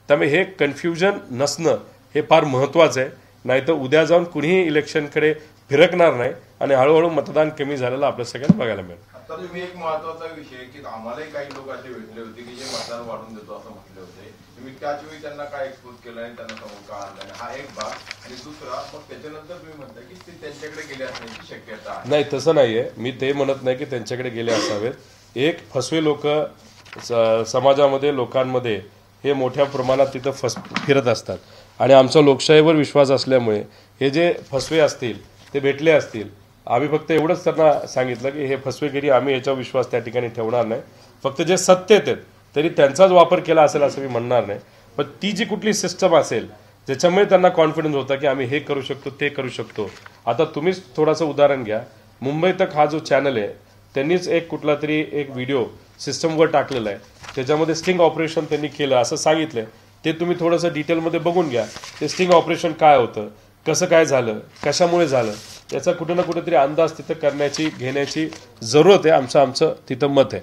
त्यामुळे हे कन्फ्युजन नसणं हे फार महत्त्वाचं आहे. नाही तर उद्या जाऊन कुणीही इलेक्शनकडे फिरकणार नाही आणि हळूहळू मतदान कमी झालेलं आपल्या सगळ्यांना बघायला मिळेल. आता तुम्ही एक महत्वाचा विषय की आम्हालाही काही लोक असे भेटले होते की जे मतदान वाढून देतो असं म्हटले होते. तुम्ही त्याच वेळी त्यांना काय एक्सपोज केलं आणि त्यांना समोर का आणलं नाही, हा एक भाग. आणि दुसरा, मग त्याच्यानंतर तुम्ही म्हणता की ते त्यांच्याकडे गेले असण्याची शक्यता आहे. नाही, तसं नाहीये. मी ते म्हणत नाही की त्यांच्याकडे गेले असावेत. एक फसवे लोक समाजामध्ये, लोकांमध्ये हे मोठ्या प्रमाणात तिथं फिरत असतात. आणि आमचा लोकशाहीवर विश्वास असल्यामुळे हे जे फसवे असतील ते भेटले असतील. आम्ही फक्त एवढंच त्यांना सांगितलं की हे फसवेगिरी, आम्ही याच्यावर विश्वास त्या ठिकाणी ठेवणार नाही. फक्त जे सत्य आहेत तरी त्यांचाच वापर केला असेल असं मी म्हणणार नाही. पण ती जी कुठली सिस्टम असेल ज्याच्यामुळे त्यांना कॉन्फिडन्स होता की आम्ही हे करू शकतो ते करू शकतो. आता तुम्हीच थोडंसं उदाहरण घ्या. मुंबई तक हा जो चॅनल आहे त्यांनीच एक कुठला तरी एक व्हिडिओ सिस्टमवर टाकलेला आहे, त्याच्यामध्ये स्टिंग ऑपरेशन त्यांनी केलं असं सांगितलंय. ते तुम्ही थोडंसं डिटेलमध्ये बघून घ्या. ते स्टिंग ऑपरेशन काय होतं, कसं काय झालं, कशामुळे झालं, याचा कुठं ना कुठेतरी अंदाज तिथं करण्याची घेण्याची जरूरत आहे. आमचं तिथं मत आहे.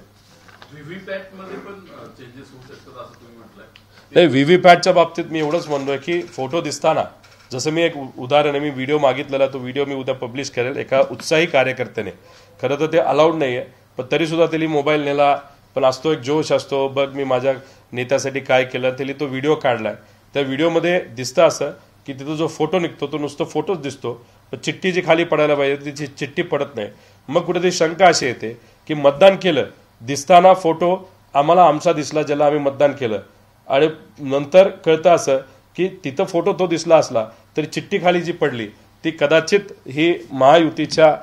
व्हीव्हीपॅटमध्ये पण चेंजेस होऊ शकतात असं तुम्ही म्हटलंय. नाही, व्हीव्हीपॅटच्या बाबतीत मी एवढंच म्हणतोय की फोटो दिसताना, जसं मी एक उदाहरण आहे, मी व्हिडिओ मागितलेला, तो व्हिडिओ मी उद्या पब्लिश करेल. एका उत्साही कार्यकर्त्याने, खरं तर ते अलाउड नाही आहे पण तरीसुद्धा त्यांनी मोबाईल नेला, पण असतो एक जोश असतो, बघ मी माझ्या नेत्यासाठी काय केलं, त्यांनी तो व्हिडिओ काढलाय. त्या व्हिडिओमध्ये दिसतं असं की तिथं जो फोटो निघतो तो नुसतं फोटोच दिसतो, पण चिठ्ठी जी खाली पडायला पाहिजे ती चिठ्ठी पडत नाही. मग कुठेतरी शंका अशी येते की मतदान केलं, दिसताना फोटो आम्हाला आमचा दिसला ज्याला आम्ही मतदान केलं, आणि नंतर कळतं असं की तिथं फोटो तो दिसला असला तरी चिठ्ठी खाली जी पडली ती कदाचित ही महायुतीच्या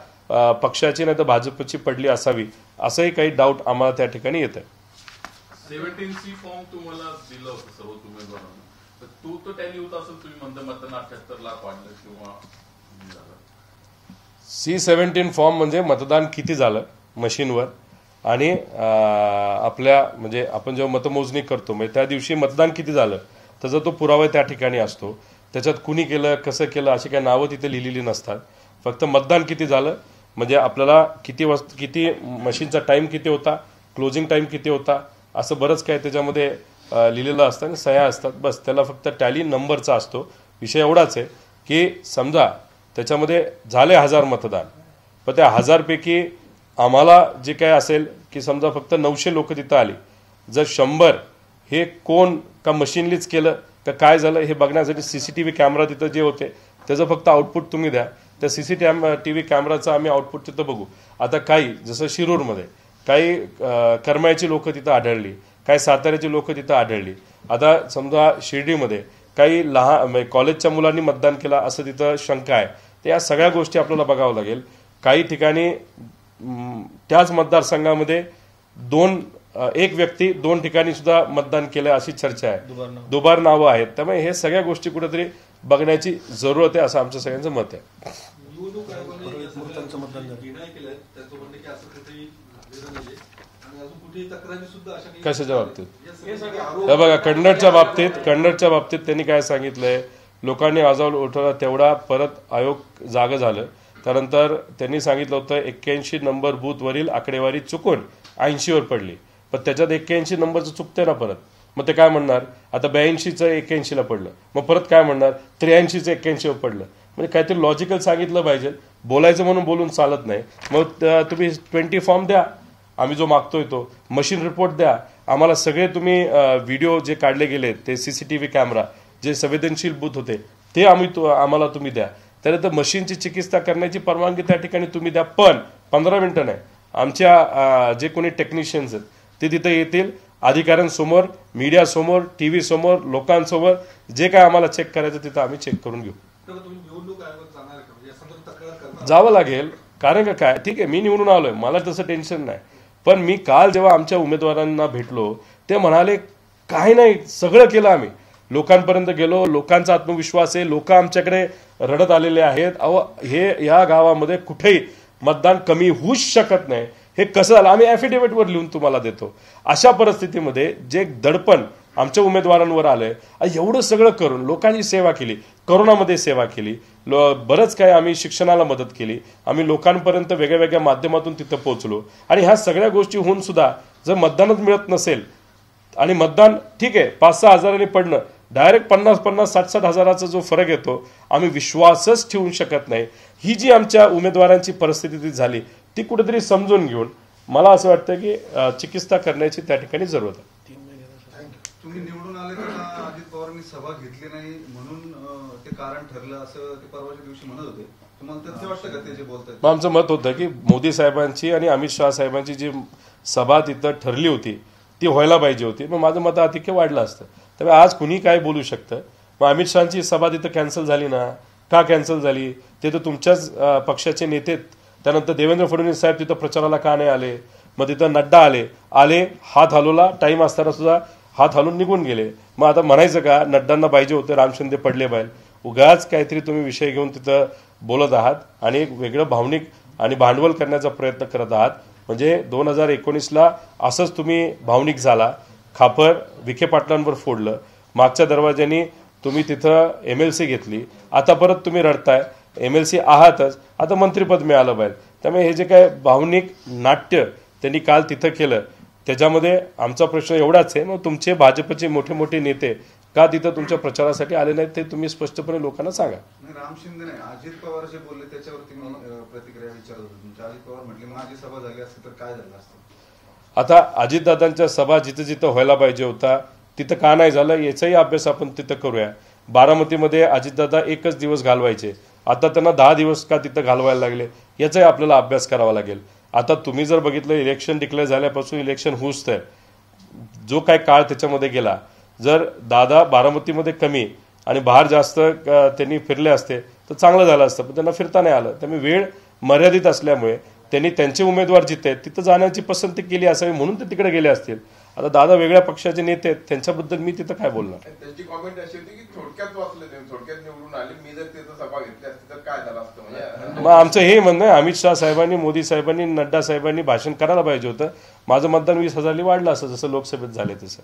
पक्षाची नाही तर भाजपची पडली असावी, असंही काही डाऊट आम्हाला त्या ठिकाणी येतं. 17C फॉर्म तुम्हाला दिलं होतं सर्व उमेदवारांना, तर तो टॅली होता असं तुम्ही म्हणता मतदान 78 लाख वाढलं किंवा C-17 फॉर्म म्हणजे मतदान किती झालं मशीनवर, आणि आपल्या म्हणजे आपण जेव्हा मतमोजणी करतो म्हणजे त्या दिवशी मतदान किती झालं त्याचा तो पुरावा त्या ठिकाणी असतो. त्याच्यात कुणी केलं, कसं केलं अशी काही नावं तिथे लिहिलेली नसतात. फक्त मतदान किती झालं म्हणजे आपल्याला किती मशीनचा टाईम किती होता, क्लोजिंग टाईम किती होता, असं बरंच काय त्याच्यामध्ये लिहिलेलं असतं आणि सह्या असतात. बस त्याला फक्त टॅली नंबरचा असतो. विषय एवढाच आहे की समजा त्याच्यामध्ये झाले 1000 मतदान, पण त्या 1000पैकी आम्हाला जे काय असेल की समजा फक्त 900 लोक तिथं आली, जर 100 हे कोण का मशीनलीच केलं तर काय झालं हे बघण्यासाठी CCTV कॅमेरा तिथं जे होते त्याचं फक्त आउटपुट तुम्ही द्या. त्या CCTV कॅमेराचं आम्ही आउटपुट तिथं बघू. आता काही जसं शिरूरमध्ये काही करमाळ्याची लोक तिथं आढळली, काही साताऱ्याची लोक तिथं आढळली. आता समजा शिर्डीमध्ये काही लहान कॉलेजच्या मुलांनी मतदान केलं असं तिथं शंका आहे. तर या सगळ्या गोष्टी आपल्याला बघावं लागेल. काही ठिकाणी त्याच मतदारसंघामध्ये एक व्यक्ती 2 ठिकाणी सुद्धा मतदान केलं अशी चर्चा आहे, दुबार नावं आहेत. त्यामुळे हे सगळ्या गोष्टी कुठेतरी बघण्याची जरूरत आहे असं आमचं सगळ्यांचं मत आहे. कशाच्या बाबतीत हे बघा, कन्नडच्या बाबतीत त्यांनी काय सांगितलंय, लोकांनी आवाज उठवला तेवढा परत आयोग जागं झालं. त्यानंतर त्यांनी सांगितलं होतं 81 नंबर बूथवरील आकडेवारी चुकून 80वर पडली, पण त्याच्यात 81 नंबरचं चुकते ना परत. मग ते काय म्हणणार, आता 82चं 81ला पडलं, मग परत काय म्हणणार 83चं 81वर पडलं. म्हणजे काहीतरी लॉजिकल सांगितलं पाहिजे. बोलायचं म्हणून बोलून चालत नाही. मग तुम्ही 20 फॉर्म द्या, आम्ही जो मागतोय तो मशीन रिपोर्ट द्या आम्हाला. सगळे तुम्ही व्हिडिओ जे काढले गेले ते CCTV कॅमेरा जे संवेदनशील बूथ होते ते आम्हाला तुम्ही द्या. त्यानंतर मशीनची चिकित्सा करण्याची परवानगी त्या ठिकाणी तुम्ही द्या, पण 15 मिनिटं नाही. आमच्या जे कोणी टेक्निशियन्स आहेत ते तिथे येतील, अधिकाऱ्यांसमोर, मीडियासमोर, TV समोर, लोकांसमोर जे काय आम्हाला चेक करायचं तिथं आम्ही चेक करून घेऊ. जावं लागेल, कारण का काय, ठीक आहे मी निवडून आलोय, मला तसं टेन्शन नाही. पण मी काल जेव्हा आमच्या उमेदवारांना भेटलो ते म्हणाले काही नाही, सगळं केलं आम्ही, लोकांपर्यंत गेलो, लोकांचा आत्मविश्वास आहे, लोक आमच्याकडे रडत आलेले आहेत. अहो हे या गावामध्ये कुठेही मतदान कमी होऊच शकत नाही. हे कसं झालं आम्ही ॲफिडेव्हिटवर लिहून तुम्हाला देतो. अशा परिस्थितीमध्ये जे दडपण आमच्या उमेदवारांवर आलंय, एवढं सगळं करून लोकांची सेवा केली, करोनामध्ये सेवा केली, बरंच काय आम्ही शिक्षणाला मदत केली, आम्ही लोकांपर्यंत वेगळ्या वेगळ्या माध्यमातून तिथं पोहोचलो. आणि ह्या सगळ्या गोष्टी होऊन सुद्धा जर मतदानच मिळत नसेल, आणि मतदान ठीक आहे 5-6 हजारांनी पडणं, डायरेक्ट 50-50, 60-60 हजाराचा जो फरक येतो, आम्ही विश्वासच ठेवू शकत नाही. ही जी आमच्या उमेदवारांची परिस्थिती झाली ती कुठेतरी समजून घेऊन मला असं वाटतं की चिकित्सा करण्याची त्या ठिकाणी जरूरत आहे. तुम्ही निवडून आले तर अजित पवारांनी सभा घेतली नाही म्हणून ते कारण ठरलं असं ते परवाच्या दिवशी म्हणत होते. तुम्हाला त्याचं वाटतं का ते जे बोलतात? आमचं मत होतं की मोदी साहेबांची आणि अमित शहा साहेबांची जी सभा तिथं ठरली होती ती व्हायला पाहिजे होती. मग माझं मताधिक्य वाढलं असतं. त्यामुळे आज कुणी काय बोलू शकतं. मग अमित शहाची सभा तिथं कॅन्सल झाली ना, का कॅन्सल झाली? ते तर तुमच्याच पक्षाचे नेते, त्यानंतर देवेंद्र फडणवीस साहेब तिथं प्रचाराला का नाही आले? मग तिथं नड्डा आले, हात हलवला, टाइम असताना सुद्धा हात हलवून निघून गेले. मग आता म्हणायचं का नड्डांना पाहिजे होते, राम शिंदे पडले बाहेर? उगाच काहीतरी तुम्ही विषय घेऊन तिथं बोलत आहात आणि एक वेगळं भावनिक आणि भांडवल करण्याचा प्रयत्न करत आहात. म्हणजे 2019ला असंच तुम्ही भावनिक झाला, खापर विखे पाटलांवर फोडलं, मागच्या दरवाज्यानी तुम्ही तिथं MLC घेतली, आता परत तुम्ही रडताय. MLC आहातच, आता मंत्रिपद मिळालं पाहिजे. त्यामुळे हे जे काय भावनिक नाट्य त्यांनी काल तिथं केलं, त्याच्यामध्ये आमचा प्रश्न एवढाच आहे, मग तुमचे भाजपचे मोठे मोठे नेते का तिथं तुमच्या प्रचारासाठी आले नाहीत ते तुम्ही स्पष्टपणे लोकांना सांगा. राम शिंदे नाही, अजित पवार जे बोलले त्याच्यावरती मी प्रतिक्रिया विचारत होतो तुमच्या. अजित पवार म्हटले माझी सभा झाली असती तर काय झालं असतं? आता अजितदादांच्या सभा जिथं जिथं व्हायला पाहिजे होता तिथं का नाही झालं याचाही अभ्यास आपण तिथं करूया. बारामतीमध्ये अजितदादा एकच दिवस घालवायचे, आता त्यांना 10 दिवस का तिथं घालवायला लागले याचाही आपल्याला अभ्यास करावा लागेल. आता तुम्ही जर बघितलं इलेक्शन डिक्लेअर झाल्यापासून इलेक्शन होऊस्तंय जो काय काळ त्याच्यामध्ये गेला, जर दादा बारामतीमध्ये कमी आणि बाहेर जास्त त्यांनी फिरले असते तर चांगलं झालं असतं, पण त्यांना फिरता नाही आलं. त्यामुळे वेळ मर्यादित असल्यामुळे त्यांनी त्यांचे उमेदवार जिथे आहेत तिथं जाण्याची पसंती केली असावी म्हणून ते तिकडे गेले असतील. आता दादा वेगळ्या पक्षाचे नेते आहेत, त्यांच्याबद्दल मी तिथं काय बोलणार? त्यांची कॉमेंट अशी होती की थोडक्यात वाचले ते, थोडक्यात निवडून आले, मी जर तिथं सभा घेतली असती तर काय झालं असतं. म्हणजे मग आमचं हे म्हणणं आहे, अमित शाह साहेबांनी, मोदी साहेबांनी, नड्डा साहेबांनी भाषण करायला पाहिजे होतं. माझं मतदान 20,000 वाढलं असं जसं लोकसभेत झाले तसं.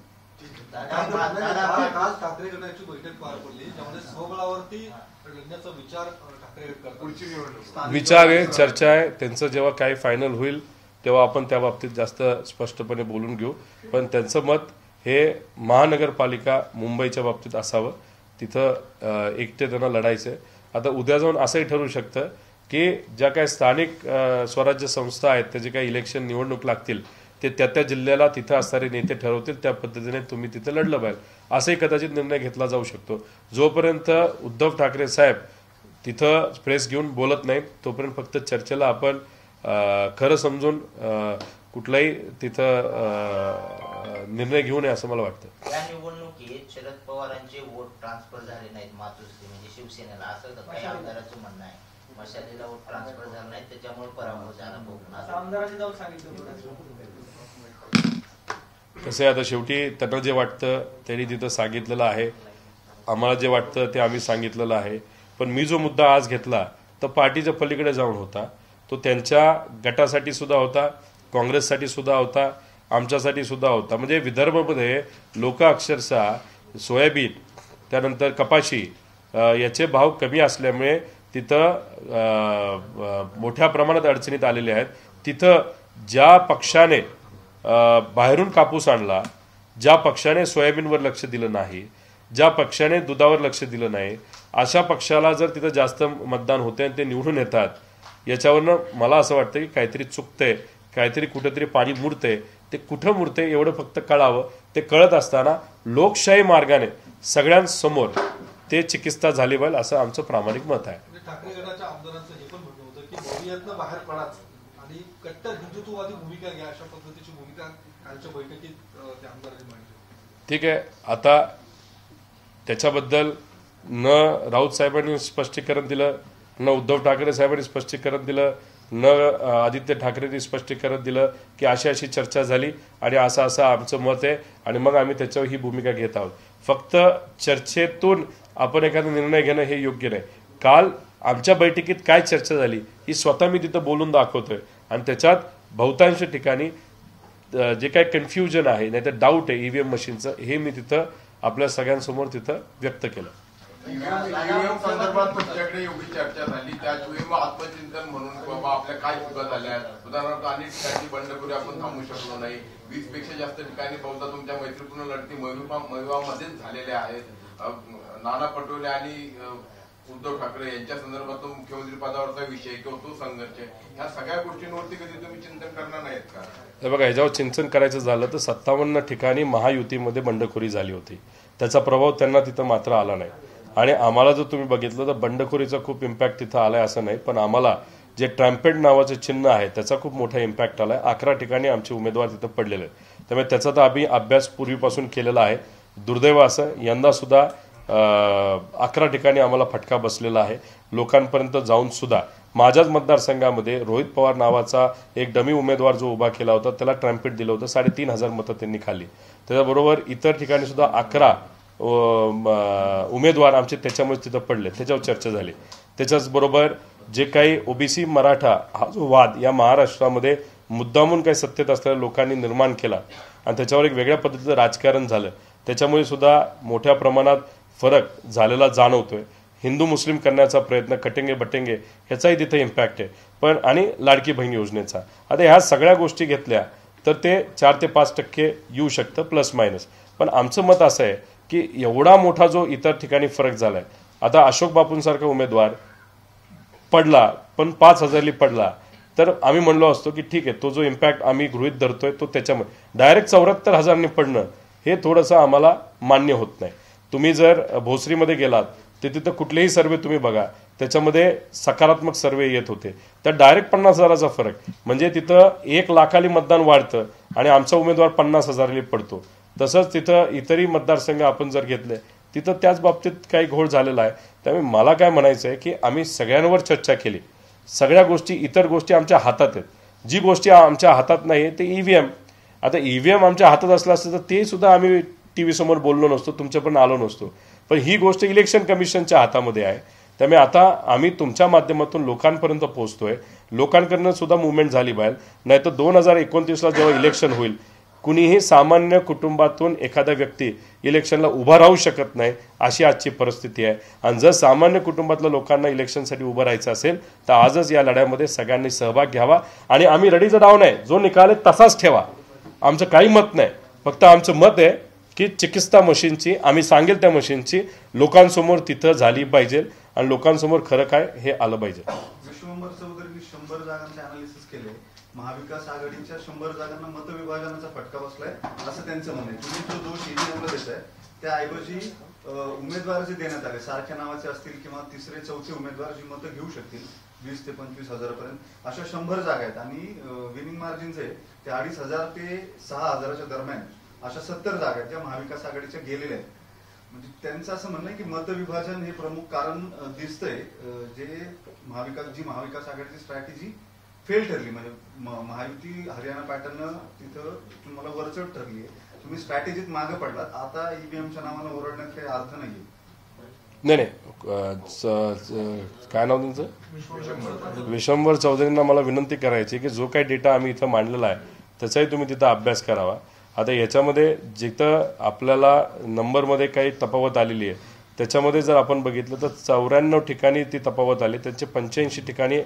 आज ठाकरे गटाची बैठक पार पडली, त्यामध्ये स्वबळावरती लढण्याचा विचार ठाकरे गट करतात. पुढची निवडणूक विचार आहे, चर्चा आहे, त्यांचं जेव्हा काही फायनल होईल तेव्हा आपण त्या बाबतीत जास्त स्पष्टपणे बोलून घेऊ. पण त्यांचं मत हे महानगरपालिका मुंबईच्या बाबतीत असावं, तिथं एकटे त्यांना लढायचं आहे. आता उद्या जाऊन असंही ठरू शकतं की ज्या काही स्थानिक स्वराज्य संस्था आहेत त्याचे काही इलेक्शन निवडणूक लागतील ते त्या जिल्ह्याला तिथं असणारे नेते ठरवतील, त्या पद्धतीने तुम्ही तिथं लढलं पाहिजे असंही कदाचित निर्णय घेतला जाऊ शकतो. जोपर्यंत उद्धव ठाकरे साहेब तिथं प्रेस घेऊन बोलत नाहीत तोपर्यंत फक्त चर्चेला आपण खरं समजून कुठलाही तिथं निर्णय घेऊ नये असं मला वाटतं. या निवडणुकीत शरद पवारांचे वोट ट्रान्सफर झाले नाहीत मातोश्री म्हणजे शिवसेनेला, असं काही आमदारांचं म्हणणं आहे. मशालीला वोट ट्रान्सफर झाला नाही त्याच्यामुळे पराभव झाला. आमदारांनी जाऊन सांगितलं. कसं आहे, आता शेवटी त्यांना जे वाटतं त्यांनी तिथं सांगितलेलं आहे, आम्हाला जे वाटतं ते आम्ही सांगितलेलं आहे. पण मी जो मुद्दा आज घेतला तर पार्टीच्या पलीकडे जाऊन होता, तो त्यांच्या गटासाठी सुद्धा होता, काँग्रेससाठी सुद्धा होता, आमच्यासाठी सुद्धा होता. म्हणजे विदर्भामध्ये लोक अक्षरशः सोयाबीन त्यानंतर कपाशी याचे भाव कमी असल्यामुळे तिथं मोठ्या प्रमाणात अडचणीत आलेले आहेत. तिथं ज्या पक्षाने बाहेरून कापूस आणला, ज्या पक्षाने सोयाबीनवर लक्ष दिलं नाही, ज्या पक्षाने दुधावर लक्ष दिलं नाही, अशा पक्षाला जर तिथं जास्त मतदान होते आणि ते निवडून येतात, याच्यावरनं मला असं वाटतं की काहीतरी चुकतंय, काहीतरी कुठेतरी पाणी मुरतंय. ते कुठं मुरतंय एवढं फक्त कळावं. ते कळत असताना लोकशाही मार्गाने सगळ्यांसमोर ते चिकित्सा झाली पाहिजे असं आमचं प्रामाणिक मत आहे. ठाकरे गटाच्या आमदारांचं हे पण म्हणणं होतं की मोदीयातनं बाहेर पडाच आणि कट्टर हिंदुत्ववादी भूमिका घ्या, अशा पद्धतीची भूमिका कालच्या बैठकीत त्या आमदारांनी मांडली. ठीक आहे, आता त्याच्याबद्दल न राऊत साहेबांनी स्पष्टीकरण दिलं, न उद्धव ठाकरे साहेबांनी स्पष्टीकरण दिलं, न आदित्य ठाकरेंनी स्पष्टीकरण दिलं की अशी अशी चर्चा झाली आणि असं असं आमचं मत आहे आणि मग आम्ही त्याच्यावर ही भूमिका घेत आहोत. फक्त चर्चेतून आपण एखादा निर्णय घेणं हे योग्य नाही. काल आमच्या बैठकीत काय चर्चा झाली ही स्वतः मी तिथं बोलून दाखवतोय आणि त्याच्यात बहुतांश ठिकाणी जे काही कन्फ्युजन आहे नाही तर डाऊट आहे ईव्हीएम मशीनचं हे मी तिथं आपल्या सगळ्यांसमोर तिथं व्यक्त केलं. ईव्हीएम संदर्भात तुमच्याकडे एवढी चर्चा झाली, त्याचवेळी मग आत्मचिंतन म्हणून बाबा आपल्या काय चुका झाल्या, उदाहरणार्थ अनेक ठिकाणी बंडखोरी आपण थांबू शकलो नाही, 20 पेक्षा जास्त ठिकाणी बहुधा तुमच्या मैत्रीपूर्ण लढती मयुवामध्येच झालेल्या आहेत. नाना पटोले आणि उद्धव ठाकरे यांच्या संदर्भात तो मुख्यमंत्री पदावरचा विषय किंवा तो संघर्ष, ह्या सगळ्या गोष्टींवरती कधी तुम्ही चिंतन करणार नाहीत का? हे बघा, ह्याच्यावर चिंतन करायचं झालं तर 57 ठिकाणी महायुतीमध्ये बंडखोरी झाली होती, त्याचा प्रभाव त्यांना तिथं मात्र आला नाही. आणि आम्हाला जर तुम्ही बघितलं तर बंडखोरीचा खूप इम्पॅक्ट तिथं आलाय असं नाही, पण आम्हाला जे ट्रॅम्पेट नावाचं चिन्ह आहे त्याचा खूप मोठा इम्पॅक्ट आलाय. 11 ठिकाणी आमचे उमेदवार तिथं पडलेले आहेत. त्यामुळे त्याचा तर आम्ही अभ्यास पूर्वीपासून केलेला आहे. दुर्दैव असं यंदा सुद्धा 11 ठिकाणी आम्हाला फटका बसलेला आहे. लोकांपर्यंत जाऊन सुद्धा माझ्याच मतदारसंघामध्ये रोहित पवार नावाचा एक डमी उमेदवार जो उभा केला होता त्याला ट्रम्पेट दिलं होतं. 3,500 मतं त्यांनी खाल्ली. त्याच्याबरोबर इतर ठिकाणी सुद्धा 11 उमेदवार आमचे त्याच्यामुळे तिथं पडले, त्याच्यावर चर्चा झाली. त्याच्याचबरोबर जे काही ओबीसी मराठा हा जो वाद या महाराष्ट्रामध्ये मुद्दामून काही सत्तेत असलेल्या लोकांनी निर्माण केला आणि त्याच्यावर एक वेगळ्या पद्धतीचं राजकारण झालं, त्याच्यामुळे सुद्धा मोठ्या प्रमाणात फरक झालेला जाणवतोय. हिंदू मुस्लिम करण्याचा प्रयत्न कटेंगे बटेंगे ह्याचाही तिथे इम्पॅक्ट आहे. पण आणि लाडकी बहीण योजनेचा आता ह्या सगळ्या गोष्टी घेतल्या तर ते 4 ते 5% येऊ शकतं प्लस मायनस. पण आमचं मत असं आहे की एवढा मोठा जो इतर ठिकाणी फरक झाला आहे, आता अशोक बापूंसारखा उमेदवार पडला पण 5,000ली पडला तर आम्ही म्हणलो असतो की ठीक आहे, तो जो इम्पॅक्ट आम्ही गृहीत धरतोय तो त्याच्यामुळे डायरेक्ट 74,000नी पडणं हे थोडंसं आम्हाला मान्य होत नाही. तुम्ही जर भोसरीमध्ये गेलात तर तिथं कुठलेही सर्वे तुम्ही बघा, त्याच्यामध्ये सकारात्मक सर्वे येत होते. तर डायरेक्ट 50,000चा फरक म्हणजे तिथं 1 लाखाली मतदान वाढतं आणि आमचा उमेदवार 50,000ली पडतो. तसंच तिथं इतरही मतदारसंघ आपण जर घेतले तिथं त्याच बाबतीत काही घोळ झालेला आहे. त्यामुळे मला काय म्हणायचं आहे की आम्ही सगळ्यांवर चर्चा केली. सगळ्या गोष्टी इतर गोष्टी आमच्या हातात आहेत. जी गोष्टी आमच्या हातात नाही ते ईव्हीएम. आता ईव्हीएम आमच्या हातात असलं असतं तर ते सुद्धा आम्ही TV समोर बोललो नसतो, तुमच्यापर्यंत आलो नसतो. पण ही गोष्ट इलेक्शन कमिशनच्या हातामध्ये आहे. त्यामुळे आता आम्ही तुमच्या माध्यमातून लोकांपर्यंत पोहोचतोय. लोकांकडनं सुद्धा मुवमेंट झाली पाहिजे. नाही तर 2029ला जेव्हा इलेक्शन होईल कुणीही सामान्य कुटुंबातून एखादा व्यक्ती इलेक्शनला उभा राहू शकत नाही अशी आजची परिस्थिती आहे. आणि जर सामान्य कुटुंबातल्या लोकांना इलेक्शनसाठी उभं राहायचं असेल तर आजच या लढ्यामध्ये सगळ्यांनी सहभाग घ्यावा. आणि आम्ही रडीचं डाव नाही, जो निकाल आहे तसाच ठेवा. आमचं काही मत नाही, फक्त आमचं मत आहे की चिकित्सा मशीनची आम्ही सांगेल त्या मशीनची लोकांसमोर तिथं झाली पाहिजे आणि लोकांसमोर खरं काय हे आलं पाहिजे. विश्वंभर चौधरींनी 100 जागांचे अनालिसिस केले. महाविकास आघाडीच्या 100 जागांना मतविभाजनाचा फटका बसलाय असं त्यांचं म्हणणं आहे. तुम्ही जो दोष ईव्हीएमला देताय त्याऐवजी उमेदवार जे देण्यात आले सारख्या नावाचे असतील किंवा 3रे 4थे उमेदवार जी मतं घेऊ शकतील 20 ते 25,000 पर्यंत अशा 100 जागा आहेत आणि विनिंग मार्जिन जे ते 2,500 ते 6,000च्या दरम्यान अशा 70 जागा आहेत ज्या महाविकास आघाडीच्या गेलेल्या आहेत. म्हणजे त्यांचं असं म्हणणं आहे की मतविभाजन हे प्रमुख कारण दिसतंय जे महाविकास आघाडीची स्ट्रॅटेजी फेल ठरली. म्हणजे महायुती हरियाणा पॅटर्न तिथं तुम्हाला वरचढ ठरली आहे. तुम्ही स्ट्रॅटेजीत मागे पडलात. आता ईव्हीएमच्या नावानं ओरडण्यात काही अर्थ नाहीये. नाही काय नाव त्यांचं, विश्वंभर चौधरींना मला विनंती करायची की जो काही डेटा आम्ही इथं मांडलेला आहे त्याचाही तुम्ही तिथं अभ्यास करावा. आता याच्यामध्ये जिथं आपल्याला नंबरमध्ये काही तफावत आलेली आहे त्याच्यामध्ये जर आपण बघितलं तर 94 ठिकाणी ती तफावत आली. त्यांचे 85 ठिकाणी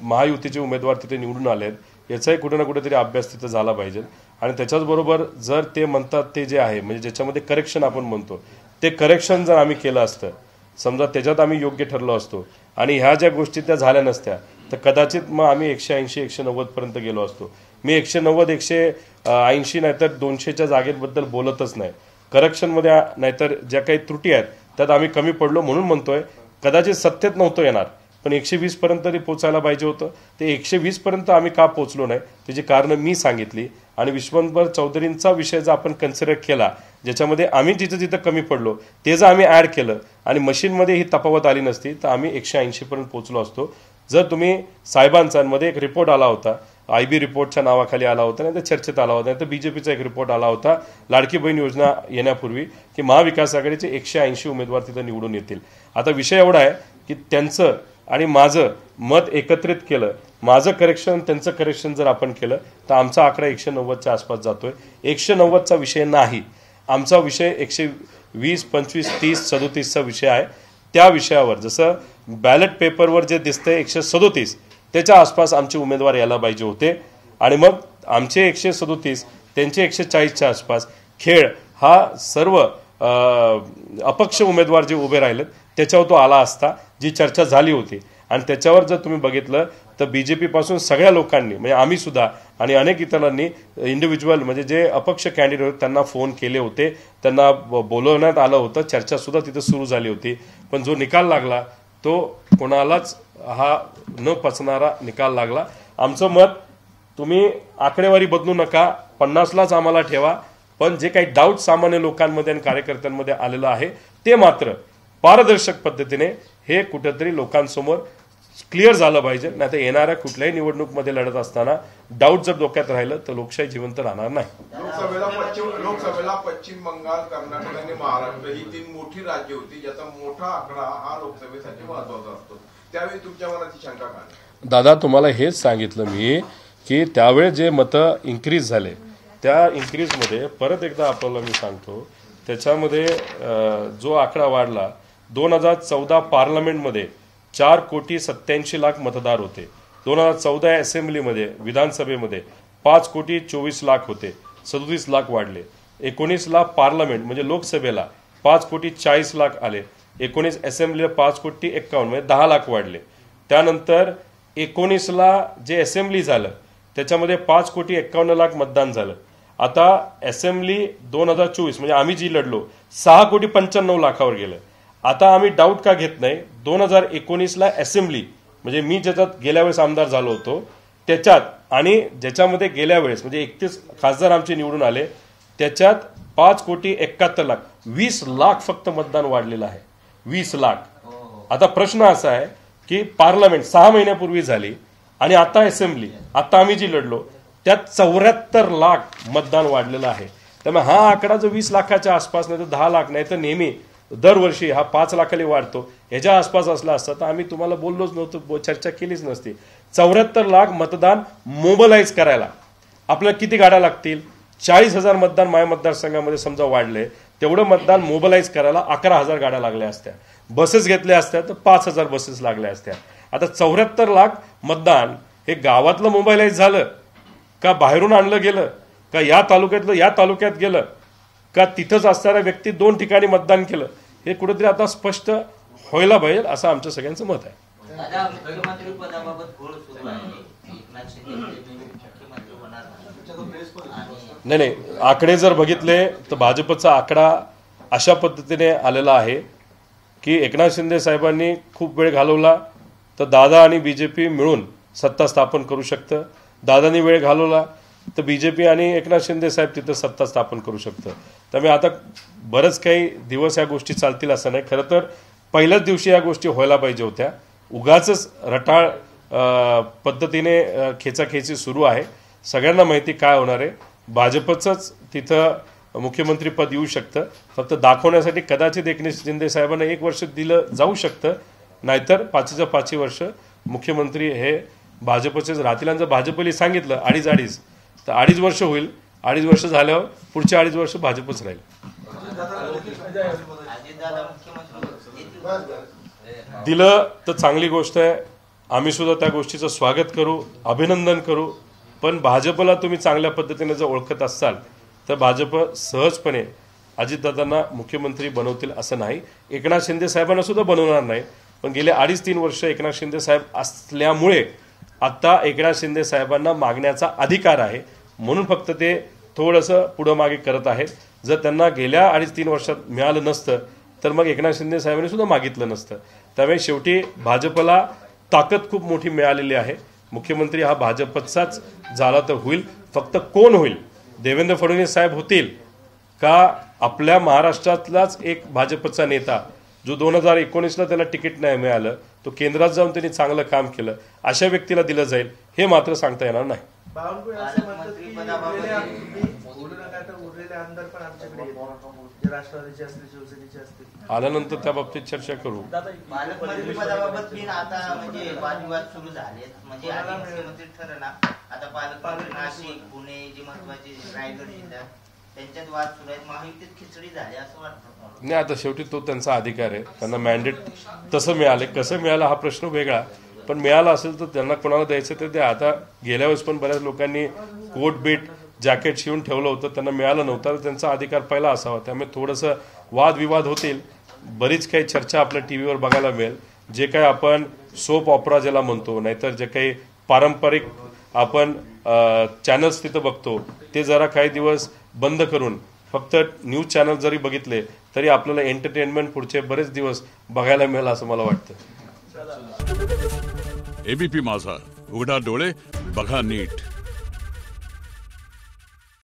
महायुतीचे उमेदवार तिथे निवडून आले आहेत. याचाही कुठे ना कुठेतरी अभ्यास तिथं झाला पाहिजे. आणि त्याच्याचबरोबर जर ते म्हणतात ते जे आहे म्हणजे ज्याच्यामध्ये करेक्शन आपण म्हणतो ते करेक्शन जर आम्ही केलं असतं, समजा त्याच्यात आम्ही योग्य ठरलो असतो आणि ह्या ज्या गोष्टी त्या झाल्या नसत्या तर कदाचित मग आम्ही 180-190 पर्यंत गेलो असतो. मी 190-180 नाहीतर 200च्या जागेबद्दल बोलतच नाही. करेक्शनमध्ये नाहीतर ज्या काही त्रुटी आहेत त्यात आम्ही कमी पडलो म्हणून म्हणतोय. कदाचित सत्तेत नव्हतं येणार पण 120 पर्यंत तरी पोचायला पाहिजे होतं. ते 120 पर्यंत आम्ही का पोचलो नाही त्याची कारणं मी सांगितली. आणि विश्वंभर चौधरींचा विषय जर आपण कन्सिडर केला ज्याच्यामध्ये आम्ही जिथं जिथं कमी पडलो ते जर आम्ही ॲड केलं आणि मशीनमध्ये ही तफावत आली नसती तर आम्ही 180 पर्यंत पोचलो असतो. जर तुम्ही साहेबांचा मध्ये एक रिपोर्ट आला होता, IB रिपोर्टच्या नावाखाली आला होता, नाही तर चर्चेत आला होता, नाही तर BJPचा एक रिपोर्ट आला होता लाडकी बहीण योजना येण्यापूर्वी की महाविकास आघाडीचे 180 उमेदवार तिथं निवडून येतील. आता विषय एवढा आहे की त्यांचं आणि माझं मत एकत्रित केलं, माझं करेक्शन त्यांचं करेक्शन जर आपण केलं तर आमचा आकडा 190च्या आसपास जातोय. 190चा विषय नाही, आमचा विषय 120, 25, 30, 37चा विषय आहे. त्या विषयावर जसं बॅलेट पेपरवर जे दिसतंय 137 त्याच्या आसपास आमचे उमेदवार यायला पाहिजे होते. आणि मग आमचे 137 त्यांचे 140च्या आसपास खेळ हा सर्व अपक्ष उमेदवार जे उभे राहिलेत त्याच्यावर तो आला असता, जी चर्चा झाली होती. आणि त्याच्यावर जर तुम्ही बघितलं तर BJP पासून सगळ्या लोकांनी म्हणजे आम्ही सुद्धा आणि अनेक इतरांनी इंडिव्हिज्युअल म्हणजे जे अपक्ष कॅन्डिडेट होते त्यांना फोन केले होते, त्यांना बोलवण्यात आलं होतं, चर्चा सुद्धा तिथं सुरू झाली होती. पण जो निकाल लागला तो कोणालाच हा न पचणारा निकाल लागला. आमचं मत तुम्ही आकडेवारी बदलू नका, 50लाच आम्हाला ठेवा. पण जे काही डाऊट सामान्य लोकांमध्ये आणि कार्यकर्त्यांमध्ये आलेलं आहे ते मात्र पारदर्शक पद्धतीने हे कुठेतरी लोकांसमोर क्लिअर झालं पाहिजे. नाही तर येणाऱ्या कुठल्याही निवडणूकमध्ये लढत असताना डाऊट जर डोक्यात राहिलं तर लोकशाही जिवंत राहणार नाही. लोकसभेला पश्चिम बंगाल, कर्नाटक आणि महाराष्ट्र ही 3 मोठी राज्य होती, ज्याचा मोठा आकडा हा लोकसभेसाठी महत्वाचा असतो. त्यावेळी तुमच्या मनाची शंका काय? दादा, तुम्हाला हेच सांगितलं मी की त्यावेळेस जे मतं इन्क्रीज झाले त्या इन्क्रीजमध्ये परत एकदा आपल्याला मी सांगतो, त्याच्यामध्ये जो आकडा वाढला 2014 पार्लमेंटमध्ये 4,87,00,000 मतदार होते. 2014 असेंब्लीमध्ये विधानसभेमध्ये 5,24,00,000 होते, 37 लाख वाढले. 19ला पार्लमेंट म्हणजे लोकसभेला 5,40,00,000 आले. 19 असेंब्लीला 5,51,00,000 म्हणजे 10 लाख वाढले. त्यानंतर 19ला जे असेंब्ली झालं त्याच्यामध्ये 5,51,00,000 मतदान झालं. आता असेंब्ली 2024 म्हणजे आम्ही जी लढलो 6,95,00,000 गेलं. आता आम्ही डाऊट का घेत नाही, 2019ला असेंब्ली म्हणजे मी ज्याच्यात गेल्या वेळेस आमदार झालो होतो त्याच्यात आणि ज्याच्यामध्ये गेल्या वेळेस म्हणजे 31 खासदार आमचे निवडून आले त्याच्यात 5,71,00,000 20 लाख फक्त मतदान वाढलेलं आहे. 20 लाख. आता प्रश्न असा आहे की पार्लमेंट 6 महिन्यापूर्वी झाली आणि आता असेंब्ली आता आम्ही जी लढलो त्यात 74 लाख मतदान वाढलेलं आहे. त्यामुळे हा आकडा जो 20 लाखाच्या आसपास नाही तर 10 लाख नाही तर नेहमी दरवर्षी हा 5 लाखाला वाढतो ह्याच्या आसपास असला असता तर आम्ही तुम्हाला बोललोच नव्हतो, चर्चा केलीच नसती. 74 लाख मतदान मोबिलाइज करायला आपल्याला किती गाड्या लागतील? 40,000 मतदान माझ्या मतदारसंघामध्ये समजा वाढले, तेवढं मतदान मोबिलाइज करायला 11,000 गाड्या लागल्या असत्या. बसेस घेतल्या असत्या तर 5,000 बसेस लागल्या असत्या. आता 74 लाख मतदान हे गावातलं मोबिलाइज झालं का बाहेरून आणलं गेलं का या तालुक्यातलं या तालुक्यात गेलं का तिथंच असणाऱ्या व्यक्ती 2 ठिकाणी मतदान केलं, हे कुठेतरी आता स्पष्ट व्हायला पाहिजे असं आमचं सगळ्यांचं मत आहे. मुख्यमंत्री पदाबाबत घोळ सुरू आहे. एकनाथ शिंदे मुख्यमंत्री होणार नाही. नाही, आकडे जर बघितले तर भाजपचा आकडा अशा पद्धतीने आलेला आहे की एकनाथ शिंदे साहेबांनी खूप वेळ घालवला तर दादा आणि बीजेपी मिळून सत्ता स्थापन करू शकतं. दादांनी वेळ घालवला तर बीजेपी आणि एकनाथ शिंदे साहेब तिथं सत्ता स्थापन करू शकतं. त्यामुळे आता बरंच काही दिवस या गोष्टी चालतील असं नाही. खरं तर पहिल्याच दिवशी या गोष्टी व्हायला पाहिजे होत्या. उगाचच रटाळ पद्धतीने खेचाखेची सुरू आहे. सगळ्यांना माहिती काय होणार आहे. भाजपचंच तिथं मुख्यमंत्रीपद येऊ शकतं. फक्त दाखवण्यासाठी कदाचित एकनाथ शिंदे साहेबांना 1 वर्ष दिलं जाऊ शकतं, नाहीतर 5च्या 5 वर्ष मुख्यमंत्री हे भाजपचेच राहतील. आणि जर भाजपने सांगितलं 2.5 तर 2.5 वर्ष होईल. 2.5 वर्ष झाल्यावर पुढचे 2.5 वर्ष भाजपच राहील. दिलं तर चांगली गोष्ट आहे. आम्ही सुद्धा त्या गोष्टीचं स्वागत करू, अभिनंदन करू. पण भाजपला तुम्ही चांगल्या पद्धतीने जर ओळखत असाल तर भाजप सहजपणे अजितदादांना मुख्यमंत्री बनवतील असं नाही. एकनाथ शिंदे साहेबांना सुद्धा बनवणार नाही. पण गेले 2.5-3 वर्ष एकनाथ शिंदे साहेब असल्यामुळे आता एकनाथ शिंदे साहेबांना मागण्याचा अधिकार आहे, म्हणून फक्त ते थोडंसं पुढं मागे करत आहेत. जर त्यांना गेल्या 2.5-3 वर्षात मिळालं नसतं तर मग एकनाथ शिंदे साहेबांनी सुद्धा मागितलं नसतं. त्यामुळे शेवटी भाजपला ताकद खूप मोठी मिळालेली आहे. मुख्यमंत्री हा भाजपचाच झाला तर होईल. फक्त कोण होईल? देवेंद्र फडणवीस साहेब होतील का आपल्या महाराष्ट्रातलाच एक भाजपचा नेता जो 2019ला त्याला तिकीट नाही मिळालं, तो केंद्रात जाऊन त्यांनी चांगलं काम केलं, अशा व्यक्तीला दिलं जाईल हे मात्र सांगता येणार नाही. आल्यानंतर त्या बाबतीत चर्चा करू. पालकमंत्री पदाबाबत आता म्हणजे वादविवाद सुरू झाले. म्हणजे आधी मुख्यमंत्री ठरणार, आता पालकमंत्री नाशिक, पुणे जी महत्वाची रायगड जिल्हा त्यांच्यात वाद सुरू आहेत. महायुतीत खिचडी झाली असं वाटतं नाही. आता शेवटी तो त्यांचा अधिकार आहे. त्यांना मॅन्डेट तसं मिळाले, कसं मिळालं हा प्रश्न वेगळा. पण मिळालं असेल तर त्यांना कोणाला द्यायचं ते द्या. आता गेल्या वेळेस पण बऱ्याच लोकांनी कोट बीट जॅकेट शिवून ठेवलं होतं, त्यांना मिळालं नव्हतं. तर त्यांचा अधिकार पहिला असावा. त्यामुळे थोडंसं वादविवाद होतील. बरीच काही चर्चा आपल्या टी व्हीवर बघायला मिळेल. जे काही आपण सोप ऑपरा ज्याला म्हणतो, नाहीतर जे काही पारंपरिक आपण चॅनल्स तिथं बघतो ते जरा काही दिवस बंद करून फक्त न्यूज चॅनल जरी बघितले तरी आपल्याला एंटरटेनमेंट पुढचे बरेच दिवस बघायला मिळेल असं मला वाटतं. एबीपी माझा, उघडा डोळे बघा नीट.